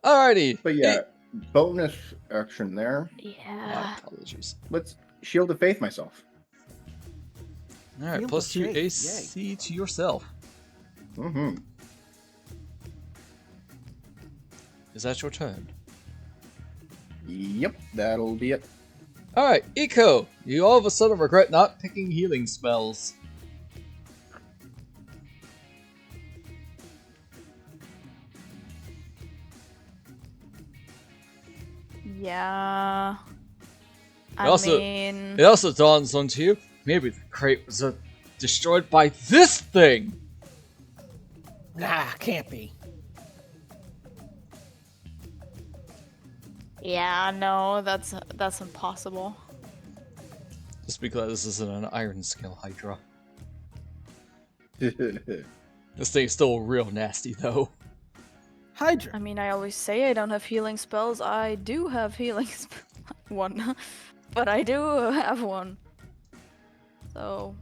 Alrighty. But yeah, bonus action there. My Yeah. apologies. Let's Shield of Faith myself. Alright, Shield plus of 2 faith, AC to yourself. Mm-hmm. Is that your turn? Yep, that'll be it. Alright, Iko, you all of a sudden regret not picking healing spells. Yeah. I also- mean, It also dawns onto you, maybe the crate was destroyed by this thing! Nah, can't be. yeah, no, that's impossible. Just because this isn't an iron scale Hydra. This thing's still real nasty though. Hydra. I mean, I always say I don't have healing spells. I do have healing one, but I do have one. So,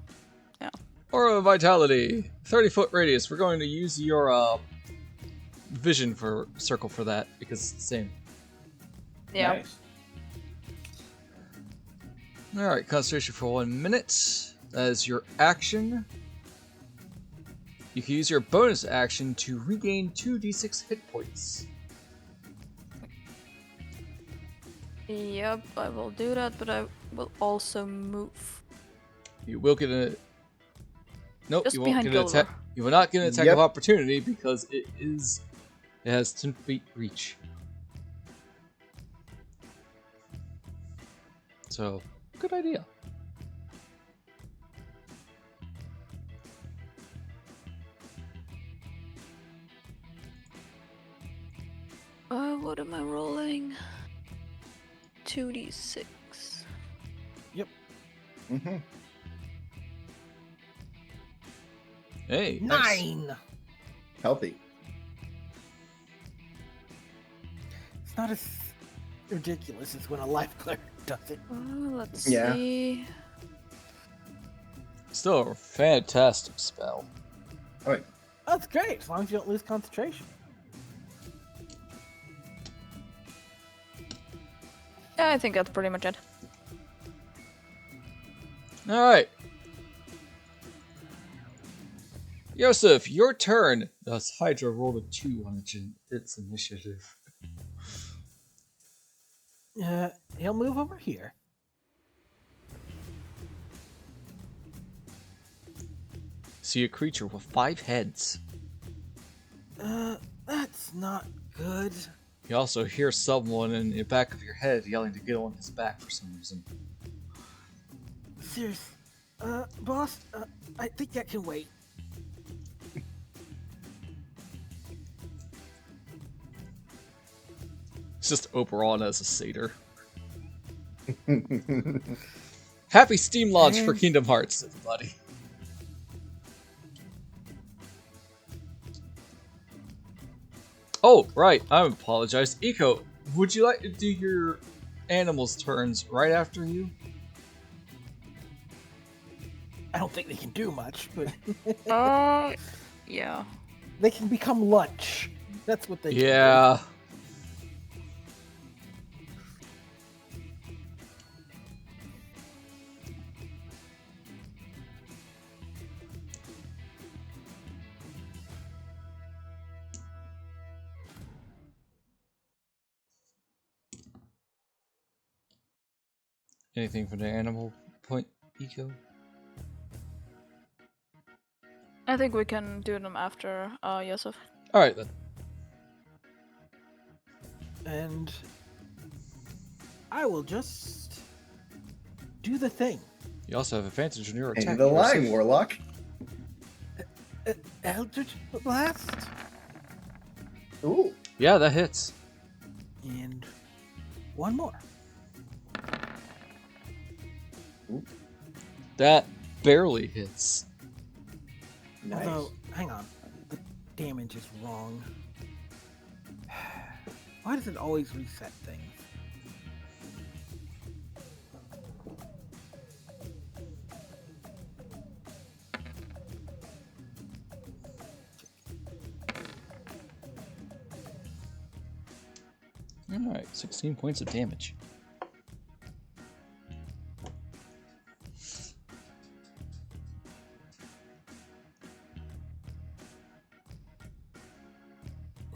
Aura of Vitality, 30-foot radius. We're going to use your vision for circle for that because it's the same. yeah. Nice. Alright, concentration for 1 minute. That is your action. You can use your bonus action to regain 2d6 hit points. Yep, I will do that, but I will also move. You will get a... Nope, Just you won't behind get an attack. Gulliver. You will not get an attack Yep. of opportunity because it has 10 feet reach. So, good idea. What am I rolling? 2d6. Mm-hmm. Hey, nice. 9! Healthy. It's not as ridiculous as when a life cleric does it. Let's Yeah. see. Still a fantastic spell. All right. That's great, as long as you don't lose concentration. Yeah, I think that's pretty much it. Alright. Yoseff, your turn. Thus, Hydra rolled a 2 on its initiative. He'll move over here. See a creature with 5 heads. That's not good. You also hear someone in the back of your head yelling to get on his back for some reason. Boss, I think that can wait. It's just Oberon as a satyr. Happy Steam launch for And- Kingdom Hearts, everybody. Oh, right. I apologize. Eco, would you like to do your animals' turns right after you? I don't think they can do much, but Yeah. they can become lunch. That's what they Yeah. Anything for the animal point, Eco? I think we can do them after Yoseff. Alright then. do. And I will just do the thing. You also have advantage in your attack. And the line, Yoseff. Warlock. Eldritch Blast. Ooh. Yeah, that hits. And one more. That barely hits. Nice. Although, hang on. The damage is wrong. Why does it always reset things? Alright, 16 points of damage.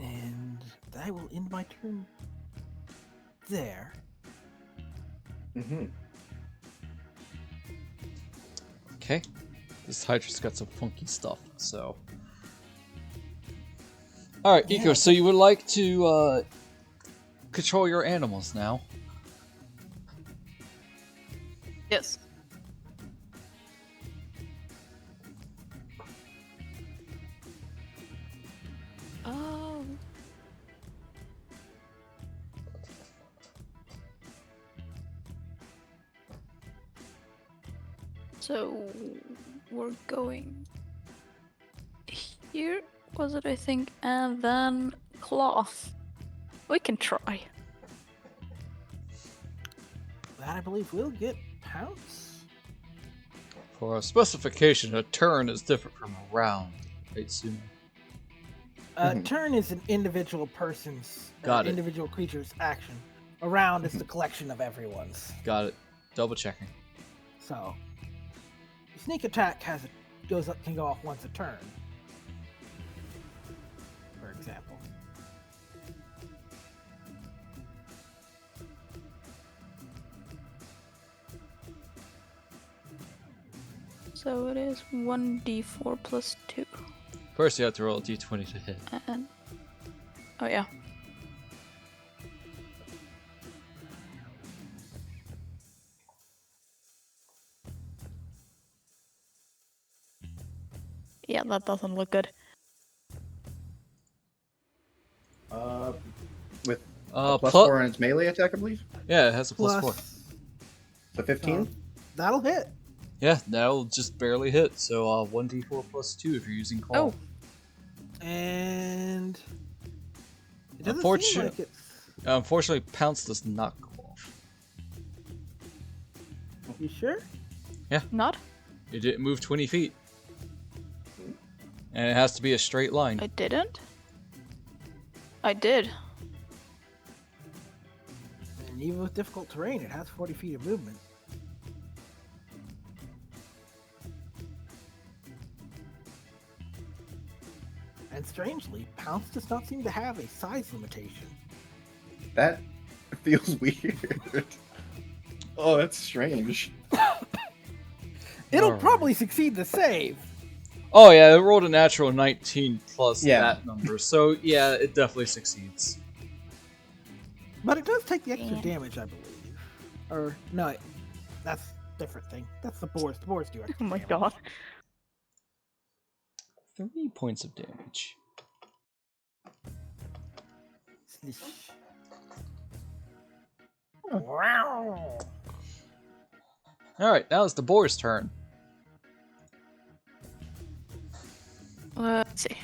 And I will end my turn there. Mm-hmm. Okay. This Hydra's got some funky stuff, so. Alright, Eco, Yeah. so you would like to control your animals now. Yes. Oh. So we're going here, was it? I think, and then claw. We can try. That I believe will get pounce. For a specification, a turn is different from a round. Right, Sume? Turn is an individual person's, Got it. individual creature's action. A round is the collection of everyone's. Got it. Double checking. So, sneak attack can go off once a turn. For example. So it is 1d4 plus 2. First, you have to roll a d20 to hit. And oh yeah. Yeah, that doesn't look good. With Uh, plus plus, 4 on its melee attack, I believe. yeah, it has a plus 4. So 15. That'll hit. Yeah, that'll just barely hit. So 1d4 plus 2 if you're using claw. Oh. And it doesn't seem Unfortunate- like it's. Unfortunately, pounce does not go off. You sure? Not? It didn't move 20 feet. And it has to be a straight line. I didn't? I did. And even with difficult terrain, it has 40 feet of movement. And strangely, Pounce does not seem to have a size limitation. That feels weird. Oh, that's strange. It'll Alright. probably succeed the save. Oh yeah, it rolled a natural 19 plus Yeah. that number. So yeah, it definitely succeeds. But it does take the extra Yeah. damage, I believe. Or, no, that's different thing. That's the boars. The boars do extra Oh my damage. god. 3 points of damage. Slish. Oh. Wow. Alright, now it's the boar's turn. Let's see.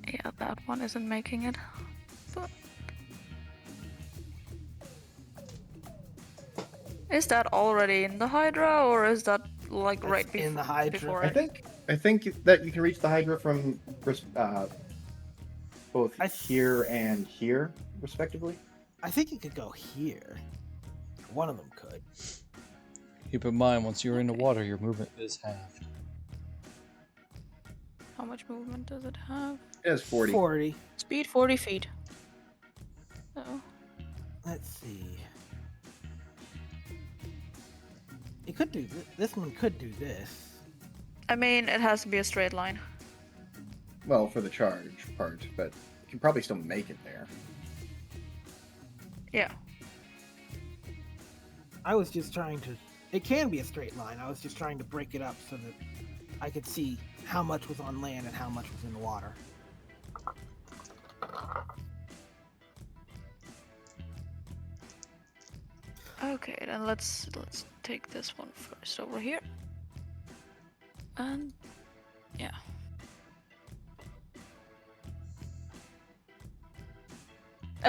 Yeah, that one isn't making it. But... Is that already in the Hydra, or is that like That's right in the Hydra. before I it? think that you can reach the Hydra from both I- here and here, respectively. I think it could go here. One of them could. Keep in mind, once you're in the water, your movement is halved. How much movement does it have? It has 40. 40. Speed 40 feet. Oh. Let's see. It could do this one could do this. I mean, it has to be a straight line. Well, for the charge part, but you can probably still make it there. Yeah. I was just trying to. It can be a straight line. I was just trying to break it up so that I could see how much was on land and how much was in the water. Okay, then let's take this one first over here. And yeah.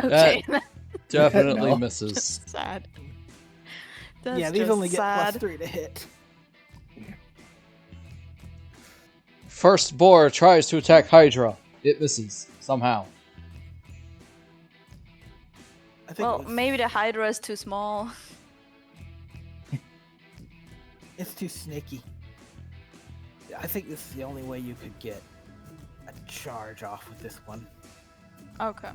Okay. Definitely No. misses. Just sad. That's yeah, these just only get sad. +3 to hit. First boar tries to attack Hydra. It misses, somehow. I think Well, it was- maybe the Hydra is too small. it's too snaky. I think this is the only way you could get a charge off with this one. Okay.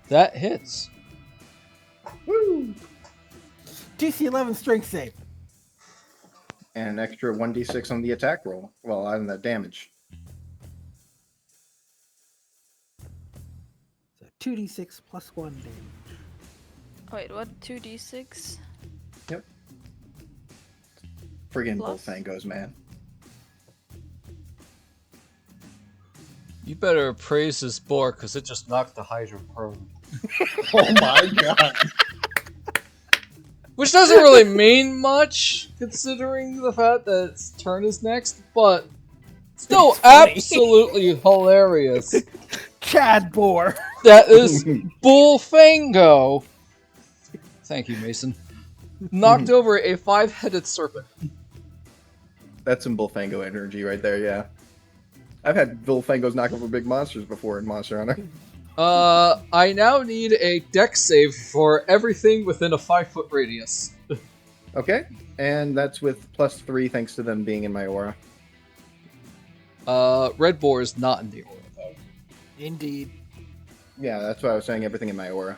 That hits. Woo! DC 11 strength save. And an extra 1d6 on the attack roll. Well, on the damage. So 2d6 plus 1 damage. Wait, what? 2d6? Friggin' Plus? Bullfangos, man. You better praise this boar, because it just knocked the Hydra prone. Oh my god. Which doesn't really mean much, considering the fact that its turn is next, but still It's funny. absolutely hilarious. Chad boar. That is Bullfango. Thank you, Mason. Knocked over a 5-headed serpent. That's some Bullfango energy right there, yeah. I've had Bullfangos knock over big monsters before in Monster Hunter. I now need a dex save for everything within a 5-foot radius. Okay, and that's with +3 thanks to them being in my aura. Red boar is not in the aura, though. Indeed. Yeah, that's why I was saying everything in my aura.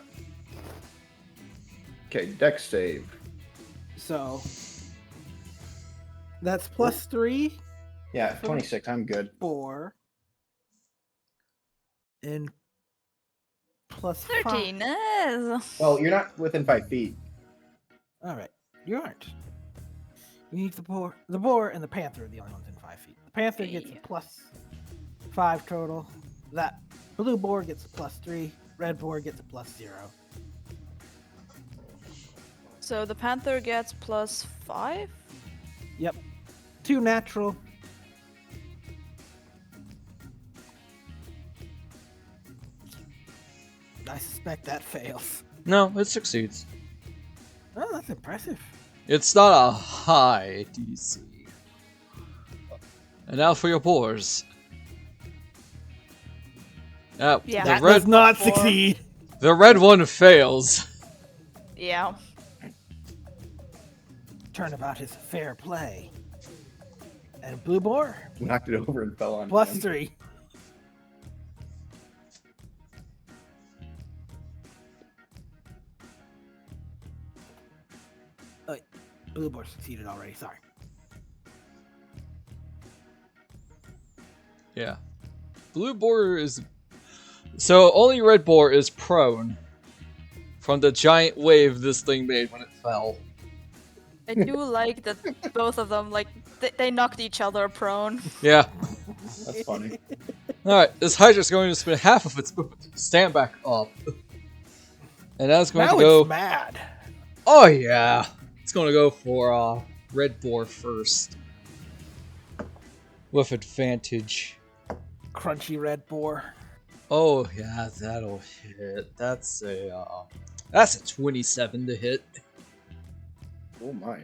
Okay, dex save. So that's +3 Yeah, 26, I'm good. 4 and plus 13. 5. Yes. Well, you're not within 5 feet. All right, you aren't. You need the boar and the panther are the only ones in 5 feet. The panther gets a Yeah. +5 total. That blue boar gets a +3. Red boar gets a +0. So the Panther gets +5? Yep, 2 natural. I suspect that fails. No, it succeeds. Oh, that's impressive. It's not a high DC. And now for your boars. Yeah. The That red, does not Four. succeed. the red one fails. Yeah. Turnabout is fair play. And blue boar, Knocked it over and fell on. plus him. 3. Oh, wait. Blue boar succeeded already. Sorry. Yeah. Blue boar is... So only red boar is prone from the giant wave this thing made when it fell. I do like that both of them, like, they knocked each other prone. Yeah. That's funny. Alright, this Hydra's going to spend half of its movement to stand back up. And that's going Now to go... it's mad. Oh yeah! It's going to go for red boar first. With advantage. Crunchy red boar. Oh yeah, that'll hit. That's a 27 to hit. Oh my.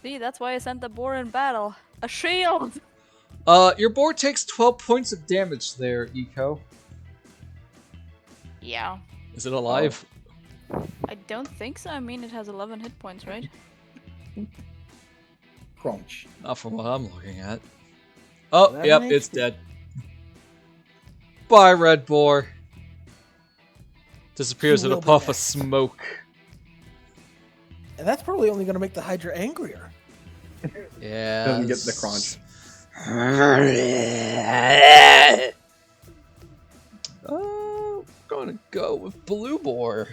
See, that's why I sent the boar in battle. A shield! Your board takes 12 points of damage there, Eco. Yeah. Is it alive? I don't think so. I mean, it has 11 hit points, right? Crunch. Not from what I'm looking at. Oh, 11 yep, it's HP. dead. Bye, red boar. Disappears He in a will be puff of next. smoke. And that's probably only going to make the Hydra angrier. Yeah. Doesn't get the crunch. Oh, gonna go with blue boar.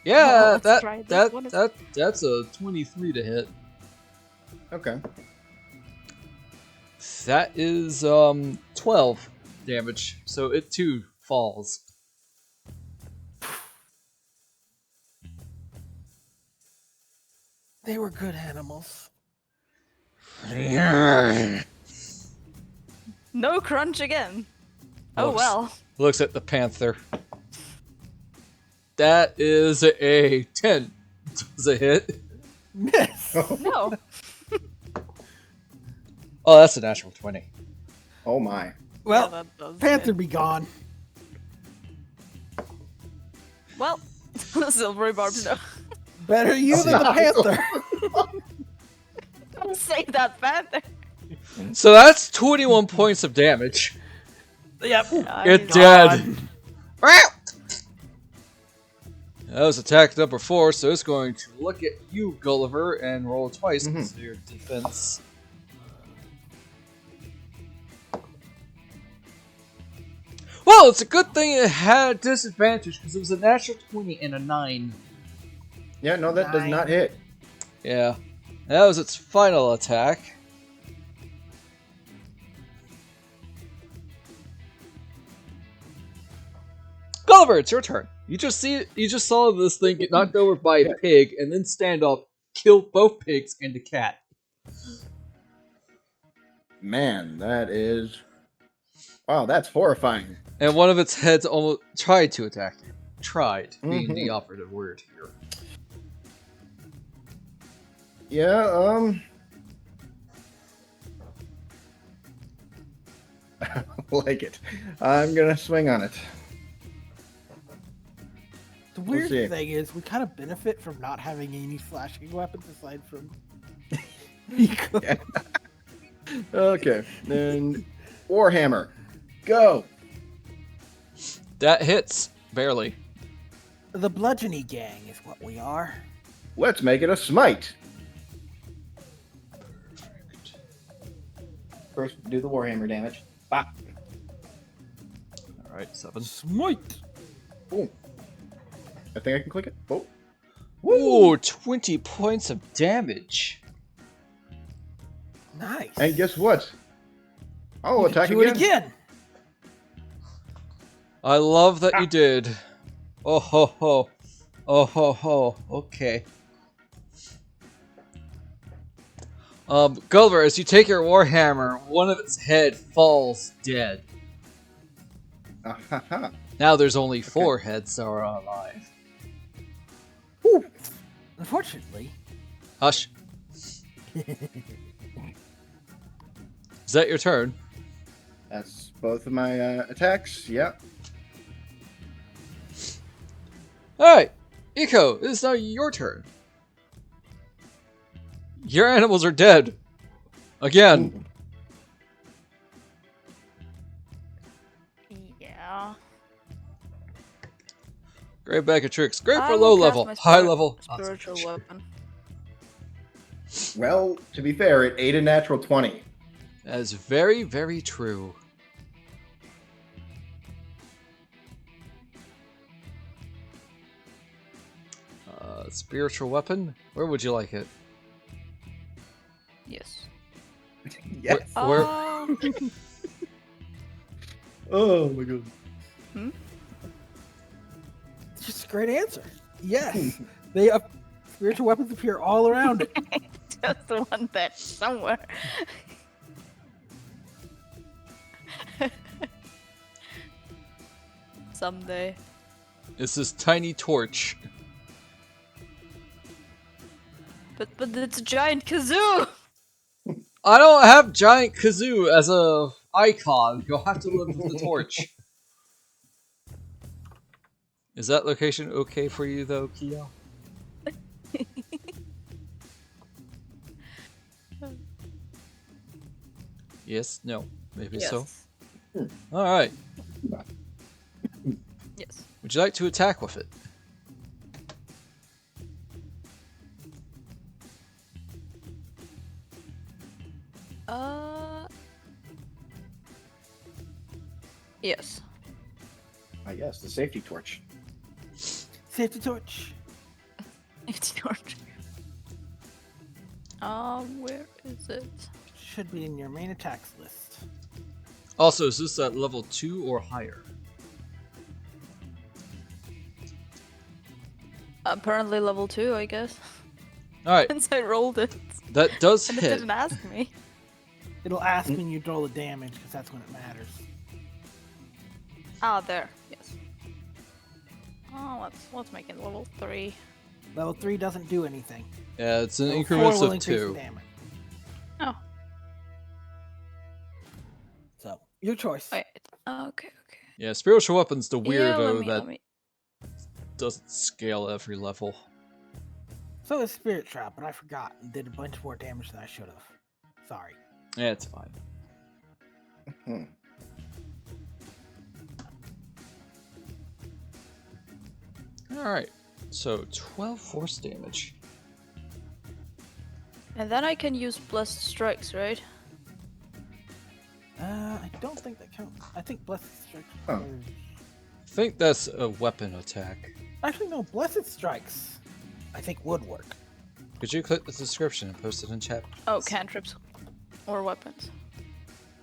Yeah, let's try that. What is- that's a 23 to hit. Okay. That is 12 damage, so it too falls. They were good animals. No crunch again. Oh Looks- well. Looks at the panther. That is a 10. Does it hit? Miss. No. Oh, that's a natural 20. Oh my. Well, Yeah, that does Panther hit. be gone. Well, silvery barbs no. Better you than the Panther. Don't say that, Panther. So that's 21 points of damage. Yep. It dead. That was attack number 4, so it's going to look at you, Gulliver, and roll twice because of your defense. Well, it's a good thing it had disadvantage because it was a natural 20 and a 9. Yeah, no, that does not hit. Yeah. That was its final attack. Gulliver, it's your turn. You just saw this thing get knocked over by a pig and then stand up, kill both pigs and the cat. Man, that is. Wow, that's horrifying. And one of its heads almost tried to attack you. Tried being the operative word here. Yeah, I like it. I'm gonna swing on it. The weird see. thing is, we kind of benefit from not having any slashing weapons aside from. Nico. Yeah. Okay, then Warhammer, go. That hits. Barely. The bludgeony gang is what we are. Let's make it a smite. First, do the Warhammer damage. Bop. Alright, 7. Smite. Boom. I think I can click it. Oh. Ooh, 20 points of damage. Nice. And guess what? I'll You can attack do again. it again. I love that you did. Oh ho ho. Oh ho ho. Okay. Gulliver, as you take your warhammer, one of its head falls dead. Ah-ha-ha. Now there's only 4 heads that are alive. Unfortunately, Hush. Is that your turn? That's both of my attacks. Yep. Alright, Eco, it is now your turn. Your animals are dead. Again. Yeah. Great bag of tricks. Great I for will low cast level. my High level. not so Spiritual much. weapon. Well, to be fair, it ate a natural 20. That is very, very true. Spiritual weapon? Where would you like it? Yes. Yes. Where? Oh my god. It's just a great answer. Yes. They spiritual weapons appear all around it. Just the one that's somewhere. Someday. It's this tiny torch. But it's a giant kazoo! I don't have giant kazoo as a icon. You'll have to live with the torch. Is that location okay for you though, Kyo? Yes? No? Maybe Yes. so? Alright. Yes. Would you like to attack with it? Yes. Yes, the safety torch. Safety torch. It's torch. Where is it? Should be in your main attacks list. Also, is this at level 2 or higher? Apparently level 2, I guess. Alright, Since I rolled it. that does And it hit. didn't ask me. It'll ask when you roll the damage, because that's when it matters. Ah, there. Yes. Oh, let's make it level 3. Level 3 doesn't do anything. Yeah, it's in Level increments 4 will of increase the 2. damage. Oh, So, your choice. wait. Okay. Yeah, spiritual weapon's the Yeah, weirdo let that me. doesn't scale every level. So is Spirit Trap, but I forgot and did a bunch more damage than I should have. Sorry. Yeah, it's fine. Hmm. Alright, so 12 force damage. And then I can use blessed strikes, right? I don't think that counts. I think Blessed Strikes. Oh. I think that's a weapon attack. Actually, no. Blessed Strikes, I think would work. Could you click the description and post it in chat? Oh, cantrips. Or weapons.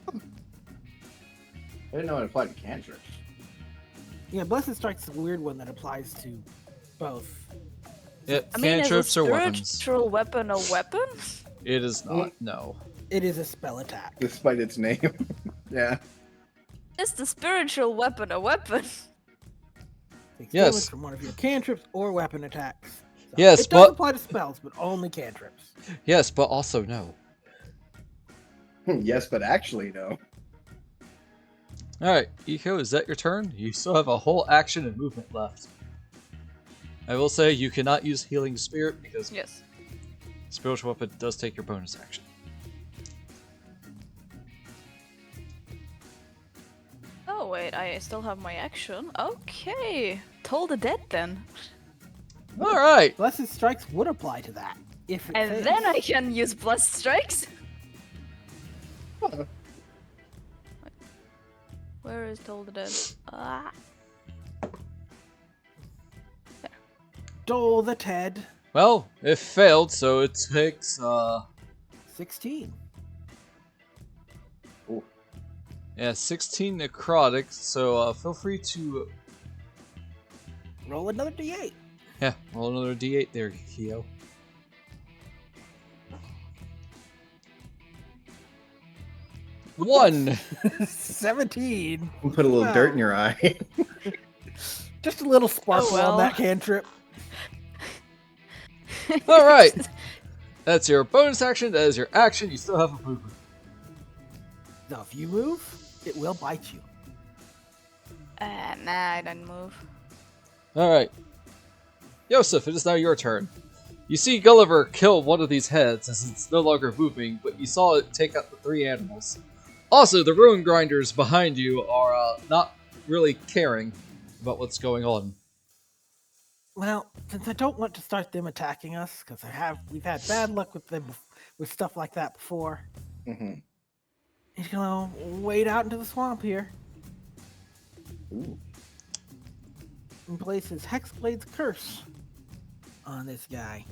I didn't know it applied to cantrips. Yeah, Blessed Strike's a weird one that applies to both. Yeah, I mean, cantrips is a or weapons. spiritual weapon a weapon? It is not, no. It is a spell attack. Despite its name. Yeah. Is the spiritual weapon a weapon? Takes Yes. damage from one of your cantrips or weapon attacks. So Yes, it does but- apply to spells, but only cantrips. Yes, but also no. Yes, but actually, no. Alright, Eco, is that your turn? You still have a whole action and movement left. I will say you cannot use Healing Spirit because Yes. Spiritual Weapon does take your bonus action. Oh wait, I still have my action. Okay. Toll the Dead then. Alright! Blessed Strikes would apply to that. If it And fails. then I can use blessed strikes. Where is Toll the Dead? Ah. Dole the Ted. Well, it failed, so it takes, 16. yeah, 16 necrotic, so feel free to, Roll another d8. yeah, roll another d8 there, Kyo. One! 17. Put a little dirt in your eye. Just a little sparkle well. on that cantrip. Alright! That's your bonus action, that is your action, you still have a movement. Now, if you move, It will bite you. Nah, I didn't move. Alright. Yoseff, it is now your turn. You see Gulliver kill one of these heads as it's no longer moving, but you saw it take out the 3 animals. Also, the ruin grinders behind you are not really caring about what's going on. Well, since I don't want to start them attacking us, because we've had bad luck with them with stuff like that before. Mm-hmm. He's gonna wade out into the swamp here Ooh. and place his Hexblade's curse on this guy.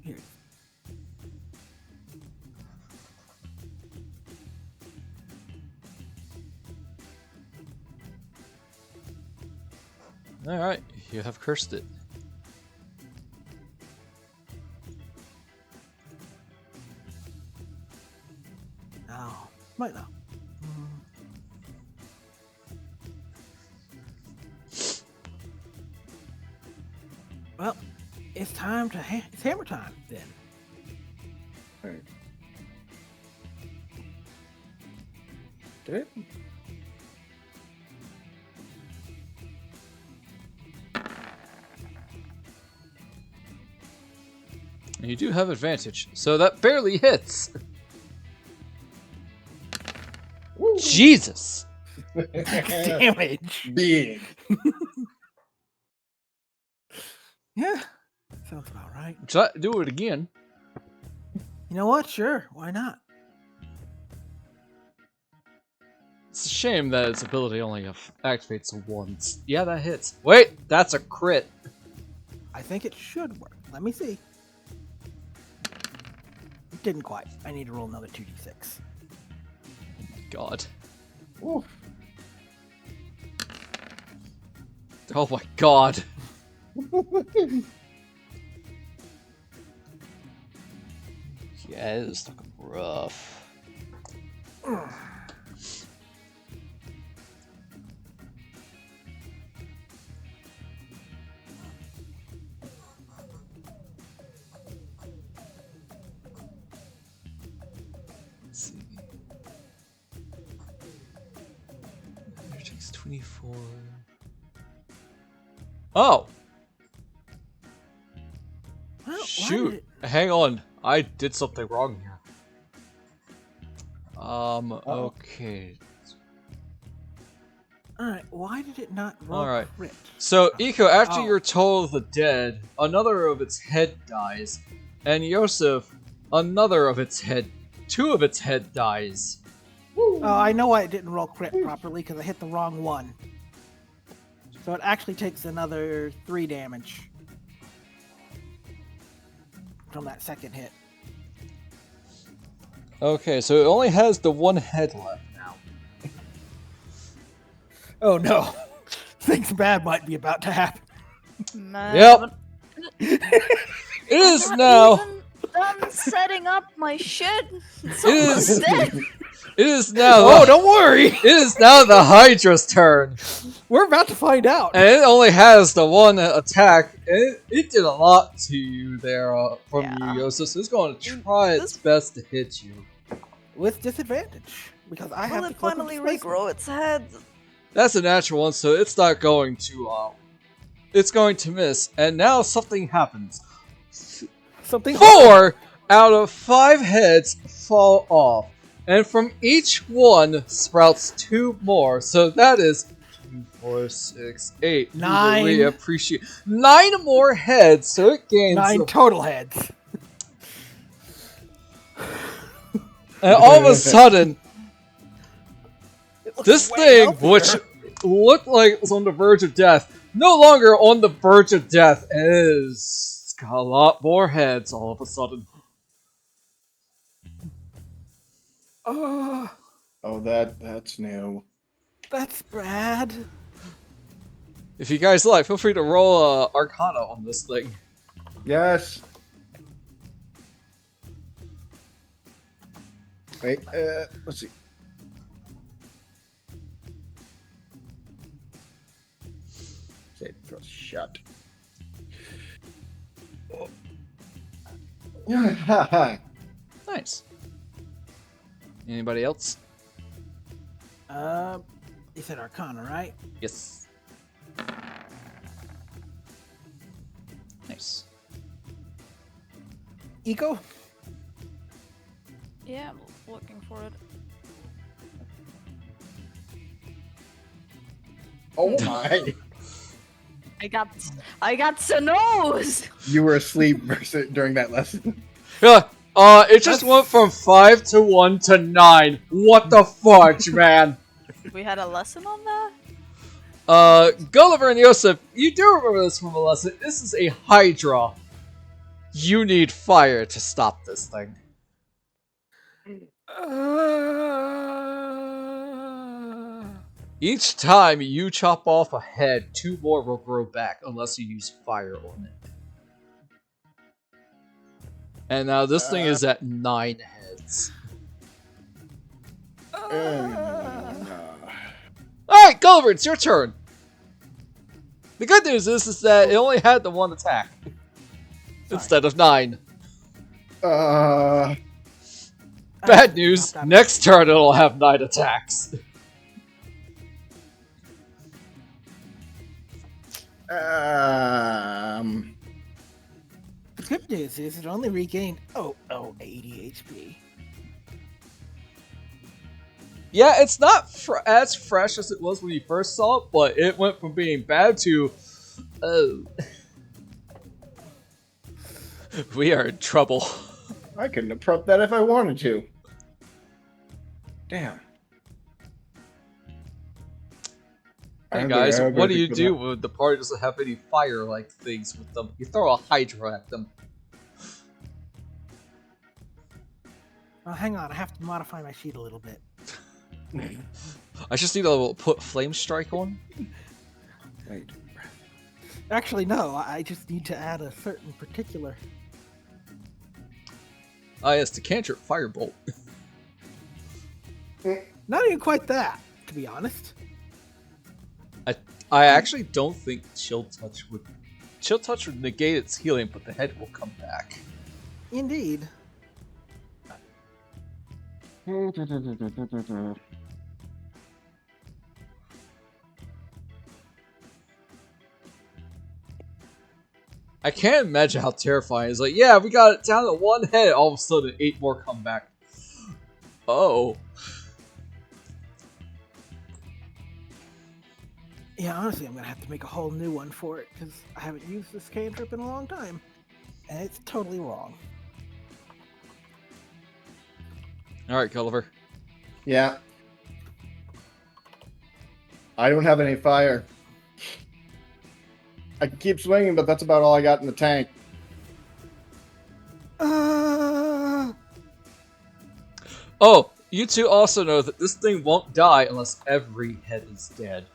Here. Alright, you have cursed it. No, might not. Well, it's time to it's hammer time then. All right. Did it? And you do have advantage, so that barely hits. Jesus! Damage. Big. Yeah, sounds about right. Try do it again. You know what? Sure, why not? It's a shame that its ability only activates once. Yeah, that hits. Wait, that's a crit. I think it should work. Let me see. It didn't quite. I need to roll another 2d6. God. Ooh. Oh my god. Yeah, it is looking rough. Let's see. It takes 24. Oh! Well, why Shoot! did it- Hang on. I did something wrong here. Okay. Alright, why did it not roll Alright. crit? So, Iko, after Oh. you're told of the dead, another of its head dies. And Yoseff, two of its head dies. Oh, I know why it didn't roll crit properly, because I hit the wrong one. So it actually takes another 3 damage from that second hit. Okay, so it only has the 1 head left now. Oh no. Things bad might be about to happen. Man, Yep. It is I'm now. not even done setting up my shit. It's It is- almost dead. It is now. Oh, don't worry! It is now the Hydra's turn. We're about to find out. And it only has the 1 attack. It did a lot to you there from Yeah. you, Yoseff. So it's going to try its best to hit you. With disadvantage. Because I have Will to it finally regrow its head? That's a natural one, so it's not going to. It's going to miss. And now something happens. Something 4 out of 5 heads fall off. And from each one sprouts 2 more. So that is 2, 4, 6, 8. 9. We appreciate 9 more heads, so it gains. 9 total heads. And all of a sudden, It looks this way thing, healthier. which looked like it was on the verge of death, no longer on the verge of death, and it's got a lot more heads all of a sudden. Oh, Oh, that's new. that's bad. If you guys like, feel free to roll Arcana on this thing. Yes. Wait, let's see. Say it shut. Nice. Anybody else? You said Arcana, right? Yes. Nice. Eco? Yeah, I'm looking for it. Oh my! I got Sano's! You were asleep during that lesson. Yeah. It just went from 5 to 1 to 9. What the fudge, man? We had a lesson on that? Gulliver and Yoseff, you do remember this from a lesson. This is a Hydra. You need fire to stop this thing. Each time you chop off a head, 2 more will grow back unless you use fire on it. And now this thing is at 9 heads. Alright, Gulliver, it's your turn. The good news is that it only had the 1 attack. Instead of 9. Bad news, next turn it'll have 9 attacks. Good news is it only regained 80 HP. Yeah, it's not as fresh as it was when you first saw it, but it went from being bad to, oh. We are in trouble. I couldn't have prepped that if I wanted to. Damn. Hey guys, what do you do when the party doesn't have any fire-like things with them? You throw a Hydra at them. Oh, hang on, I have to modify my sheet a little bit. I just need to put Flame Strike on. Wait. Actually, no, I just need to add a certain particular. Ah, yes, the cantrip Firebolt. Not even quite that, to be honest. I actually don't think Chill Touch would... Chill Touch would negate its healing, but the head will come back. Indeed. I can't imagine how terrifying. It's like, yeah, we got it down to 1 head, all of a sudden 8 more come back. Oh. Yeah, honestly, I'm gonna have to make a whole new one for it, because I haven't used this cantrip in a long time. And it's totally wrong. Alright, Gulliver. Yeah. I don't have any fire. I can keep swinging, but that's about all I got in the tank. Oh, you two also know that this thing won't die unless every head is dead.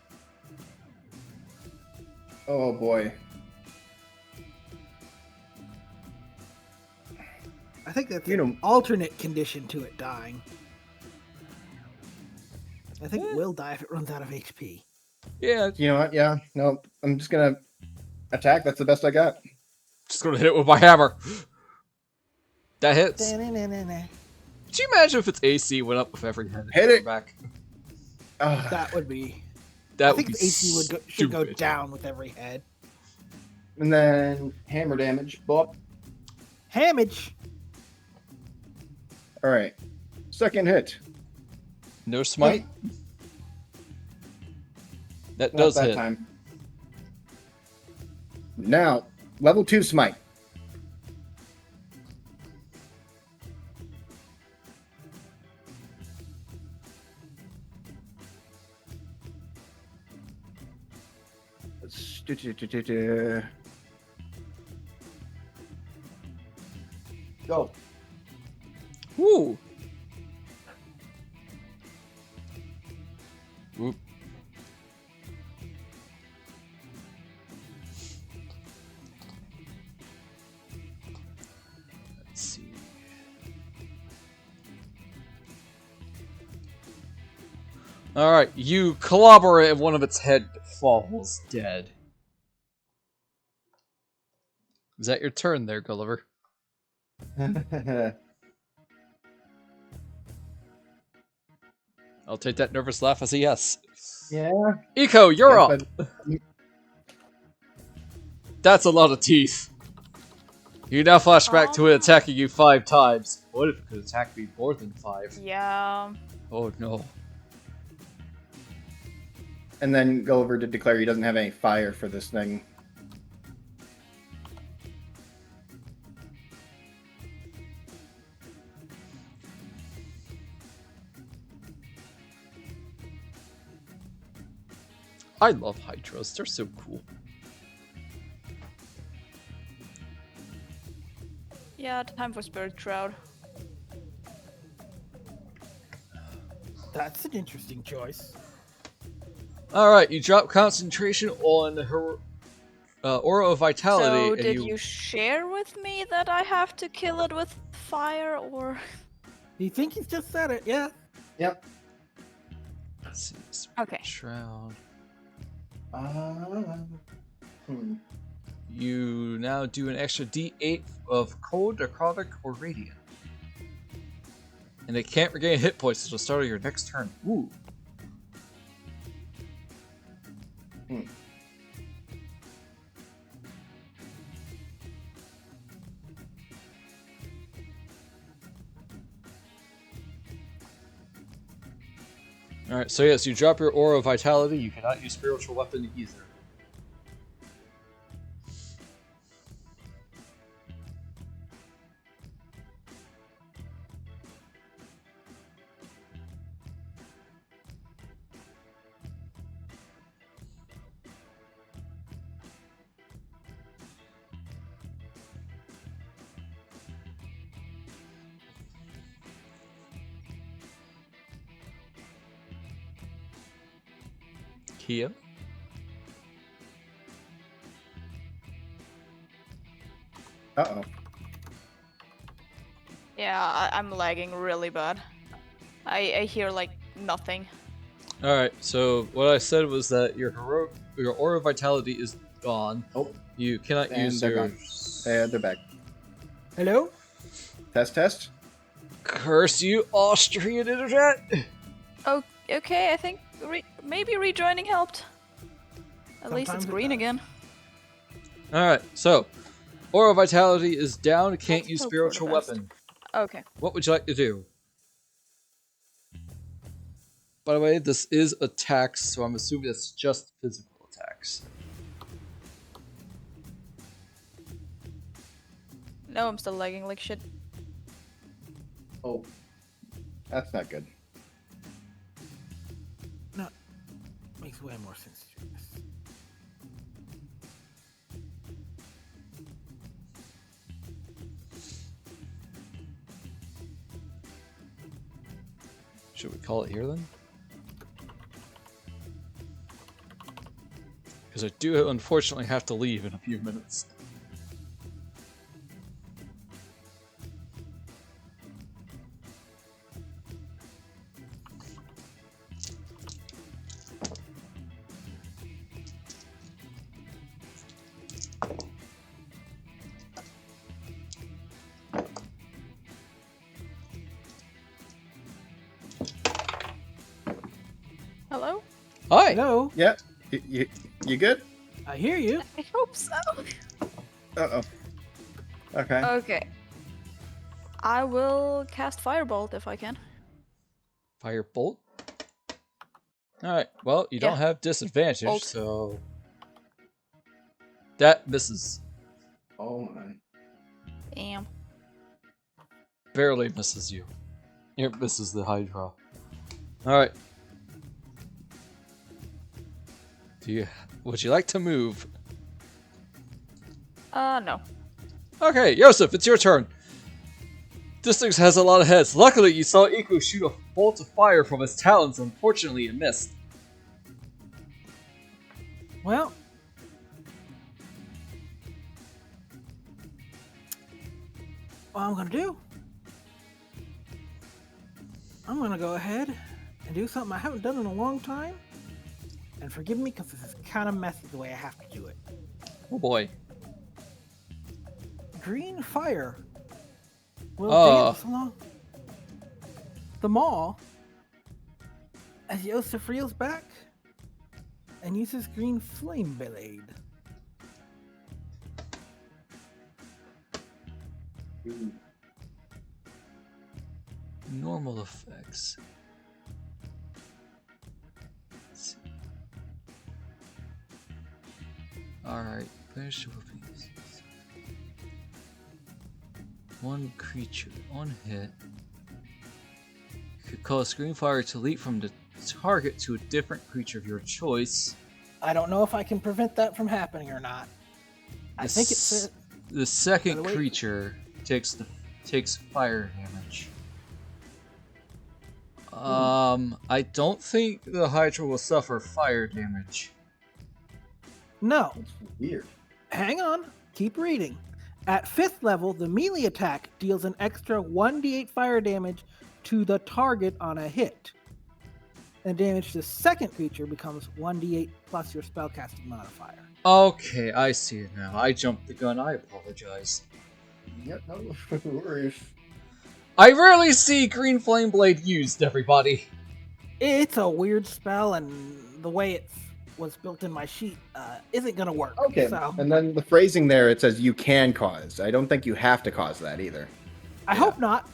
Oh boy. I think that's an alternate condition to it dying. I think it will die if it runs out of HP. Yeah. You know what? Yeah. No, I'm just gonna attack. That's the best I got. Just gonna hit it with my hammer. That hits. Da-na-na-na-na. Could you imagine if its AC went up with every head Hit it. back? That would be... That I would think be the AC should go stupid. down with every head. And then hammer damage. Bop. Hamage! All right. Second hit. No smite? That Not does that hit. time. Now, level 2 smite. Go. Woo! Whoop. Let's see. Alright, you clobber it and one of its head falls dead. Is that your turn there, Gulliver? I'll take that nervous laugh as a yes. Yeah. Eco, you're Yep, up. That's a lot of teeth. You now flash back to it attacking you 5 times. What if it could attack me more than 5? Yeah. Oh no. And then Gulliver did declare he doesn't have any fire for this thing. I love Hydras. They're so cool. Yeah, time for Spirit Shroud. That's an interesting choice. Alright, you drop concentration on her Aura of Vitality. So, and did you share with me that I have to kill it with fire, or...? Do you think he's just said it? Yeah. Yep. Let's see. Okay. Shroud. You You now do an extra D8 of cold, necrotic, or radiant. And they can't regain hit points until the start of your next turn. Ooh. Alright, so yes, you drop your Aura of Vitality. You cannot use Spiritual Weapon either. Kia? Uh-oh. Yeah, I'm lagging really bad. I hear, like, nothing. Alright, so what I said was that your Aura of Vitality is gone. Oh. You cannot And use they're your... gone. They're back. Hello? Test. Curse you, Austrian internet! Oh, okay, I think maybe rejoining helped. At least Sometimes it's it green does. again. Alright, so Aura Vitality is down, can't Let's use hope for Spiritual the best. Weapon. Okay. What would you like to do? By the way, this is attacks, so I'm assuming it's just physical attacks. No, I'm still lagging like shit. Oh. That's not good. No. Makes way more sense to do this. Should we call it here then? Because I do unfortunately have to leave in a few minutes. Hello? Hi! Hello? Yeah. You good? I hear you. I hope so. Uh-oh. Okay. Okay. I will cast Firebolt if I can. Firebolt? Alright, well, you don't Yeah. have disadvantage, Bolt. so... That misses. Oh my. Damn. Barely misses you. It misses the Hydra. Alright. Would you like to move? No. Okay, Yoseff, it's your turn. This thing has a lot of heads. Luckily, you saw Iku shoot a bolt of fire from his talons. Unfortunately, it missed. Well. What I'm gonna do? I'm gonna go ahead and do something I haven't done in a long time. And forgive me because this is kind of messy the way I have to do it. Oh boy. Green fire Well, dance along the mall as Yoseff reels back and uses green flame blade. Normal effects. Let's see. Alright, finish with pieces. One creature on hit could cause green fire to leap from the target to a different creature of your choice. I don't know if I can prevent that from happening or not. I think it's the second creature takes fire damage. I don't think the Hydra will suffer fire damage. No. That's weird. Hang on. Keep reading. At 5th level, the melee attack deals an extra 1d8 fire damage to the target on a hit. And damage to the second creature becomes 1d8 plus your spellcasting modifier. Okay, I see it now. I jumped the gun. I apologize. Yep, no worries. I rarely see Green Flame Blade used, everybody. It's a weird spell, and the way it was built in my sheet isn't going to work. Okay, So and then the phrasing there, it says you can cause. I don't think you have to cause that either. I hope not,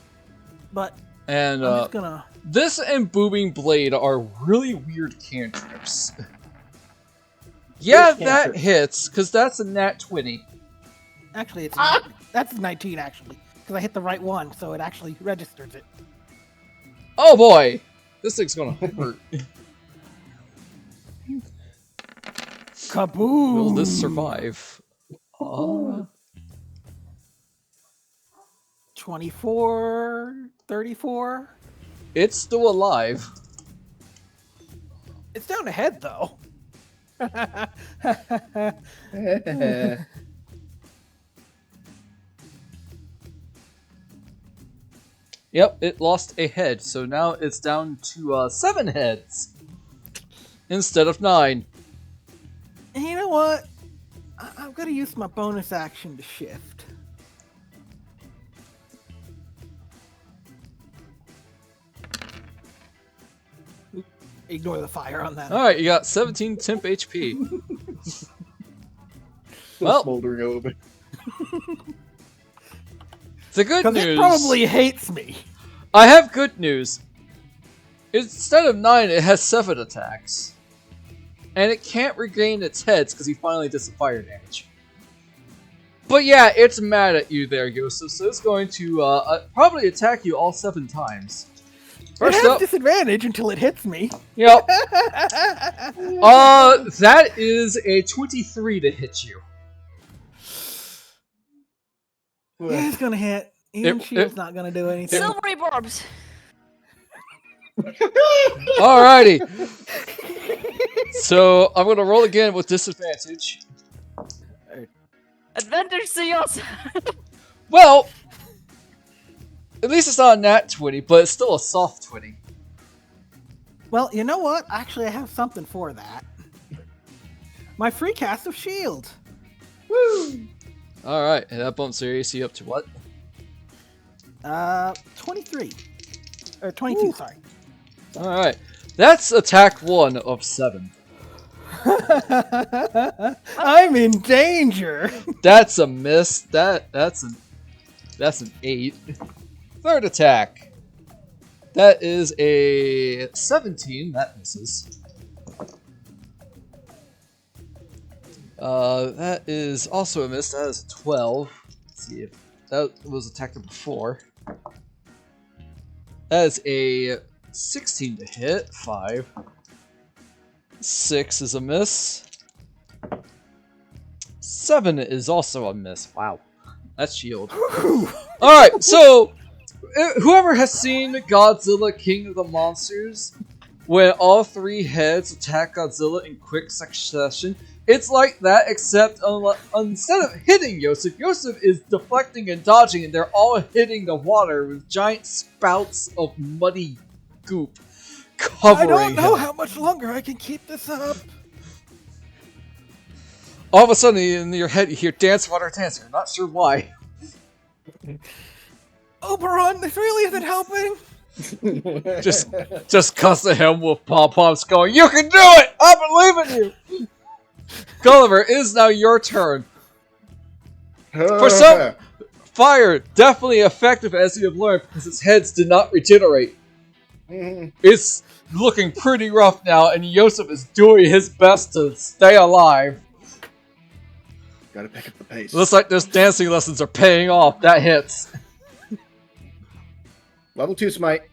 but And I'm just gonna... this and Booming Blade are really weird cantrips. Yeah, that hits, because that's a nat 20. Actually, it's that's 19, actually, because I hit the right one, so it actually registers it. Oh boy! This thing's gonna hurt. Kaboom! Will this survive? 24, 34. It's still alive. It's down ahead, though. Yep, it lost a head, so now it's down to 7 heads instead of 9. And you know what? I'm gonna use my bonus action to shift. Ignore the fire on that. Alright, you got 17 temp HP. Well, smoldering over. the good Because news... it probably hates me. I have good news. Instead of 9, it has 7 attacks. And it can't regain its heads because he finally did some fire damage. But yeah, it's mad at you there, Yoseff, so it's going to probably attack you all 7 times. It First has up, disadvantage until it hits me. yep. That is a 23 to hit you. Yeah, it's gonna hit. Even shield's not gonna do anything. Silvery barbs. Alrighty. So I'm gonna roll again with disadvantage. Advantage to Yoseff. Well, at least it's not a nat 20, but it's still a soft 20. Well, you know what? Actually, I have something for that. My free cast of shield. Woo! Alright, and that bumps your AC up to what? 23. Or 22, Ooh. sorry. Alright. That's attack 1 of 7. I'm in danger. That's a miss. That's an 8. Third attack. That is a 17. That misses. That is also a miss. That is a 12. Let's see if that was attack number 4. That is a 16 to hit. 5. 6 is a miss. 7 is also a miss. Wow. That's shield. Alright, so whoever has seen Godzilla King of the Monsters, when all 3 heads attack Godzilla in quick succession, it's like that, except instead of hitting Yoseff, Yoseff is deflecting and dodging, and they're all hitting the water with giant spouts of muddy goop covering I don't know him. how much longer I can keep this up. All of a sudden, in your head, you hear "Dance, Water, Dance." You're not sure why. Oberon, this really isn't helping. Just cuss at him with pom-poms going, "You can do it! I believe in you!" Gulliver, it is now your turn. For some, fire definitely effective as you have learned because its heads did not regenerate. It's looking pretty rough now, and Yoseff is doing his best to stay alive. Gotta pick up the pace. Looks like those dancing lessons are paying off. That hits. Level 2 smite.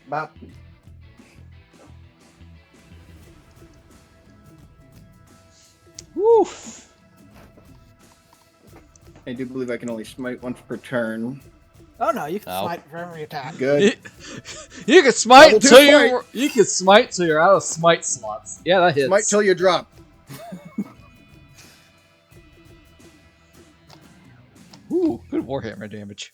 Bop. Woo. I do believe I can only smite once per turn. Oh no, you can Ow. smite for every attack. Good. You can smite Level 2 until you can smite till you're out of smite slots. Yeah, that hits. Smite till you drop. Ooh, good warhammer damage.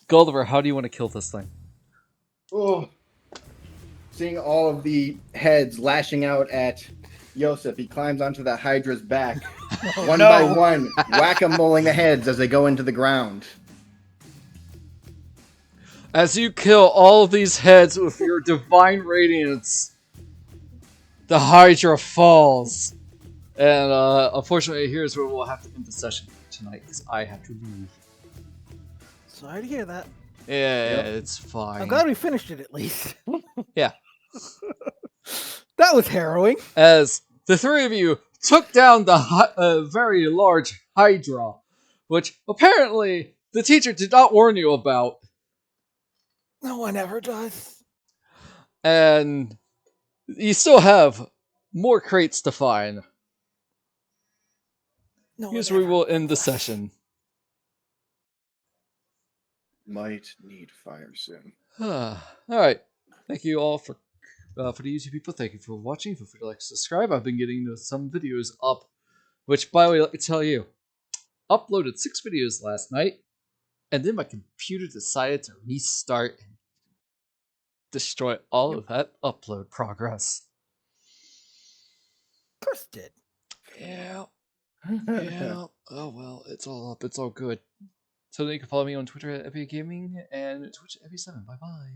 Gulliver, how do you want to kill this thing? Oh. Seeing all of the heads lashing out at Yoseff, he climbs onto the Hydra's back. One by one, whack-a-moling the heads as they go into the ground. As you kill all of these heads with your divine radiance, the Hydra falls. And unfortunately, here's where we'll have to end the session for tonight, because I have to leave. Sorry to hear that. Yeah, Yep. it's fine. I'm glad we finished it at least. Yeah. That was harrowing. As the three of you took down the very large Hydra, which apparently the teacher did not warn you about. No one ever does. And you still have more crates to find. No Here's one where we will ever end the does. session. Might need fire soon. Alright. Thank you all for the YouTube people. Thank you for watching. Feel free to like, subscribe. I've been getting some videos up. Which, by the way, let me tell you. Uploaded 6 videos last night. And then my computer decided to restart and destroy all of that upload progress. Of course it did. Yeah. Yeah. Oh well, it's all up. It's all good. So then you can follow me on Twitter at Epic Gaming and Twitch at Epi7. Bye bye.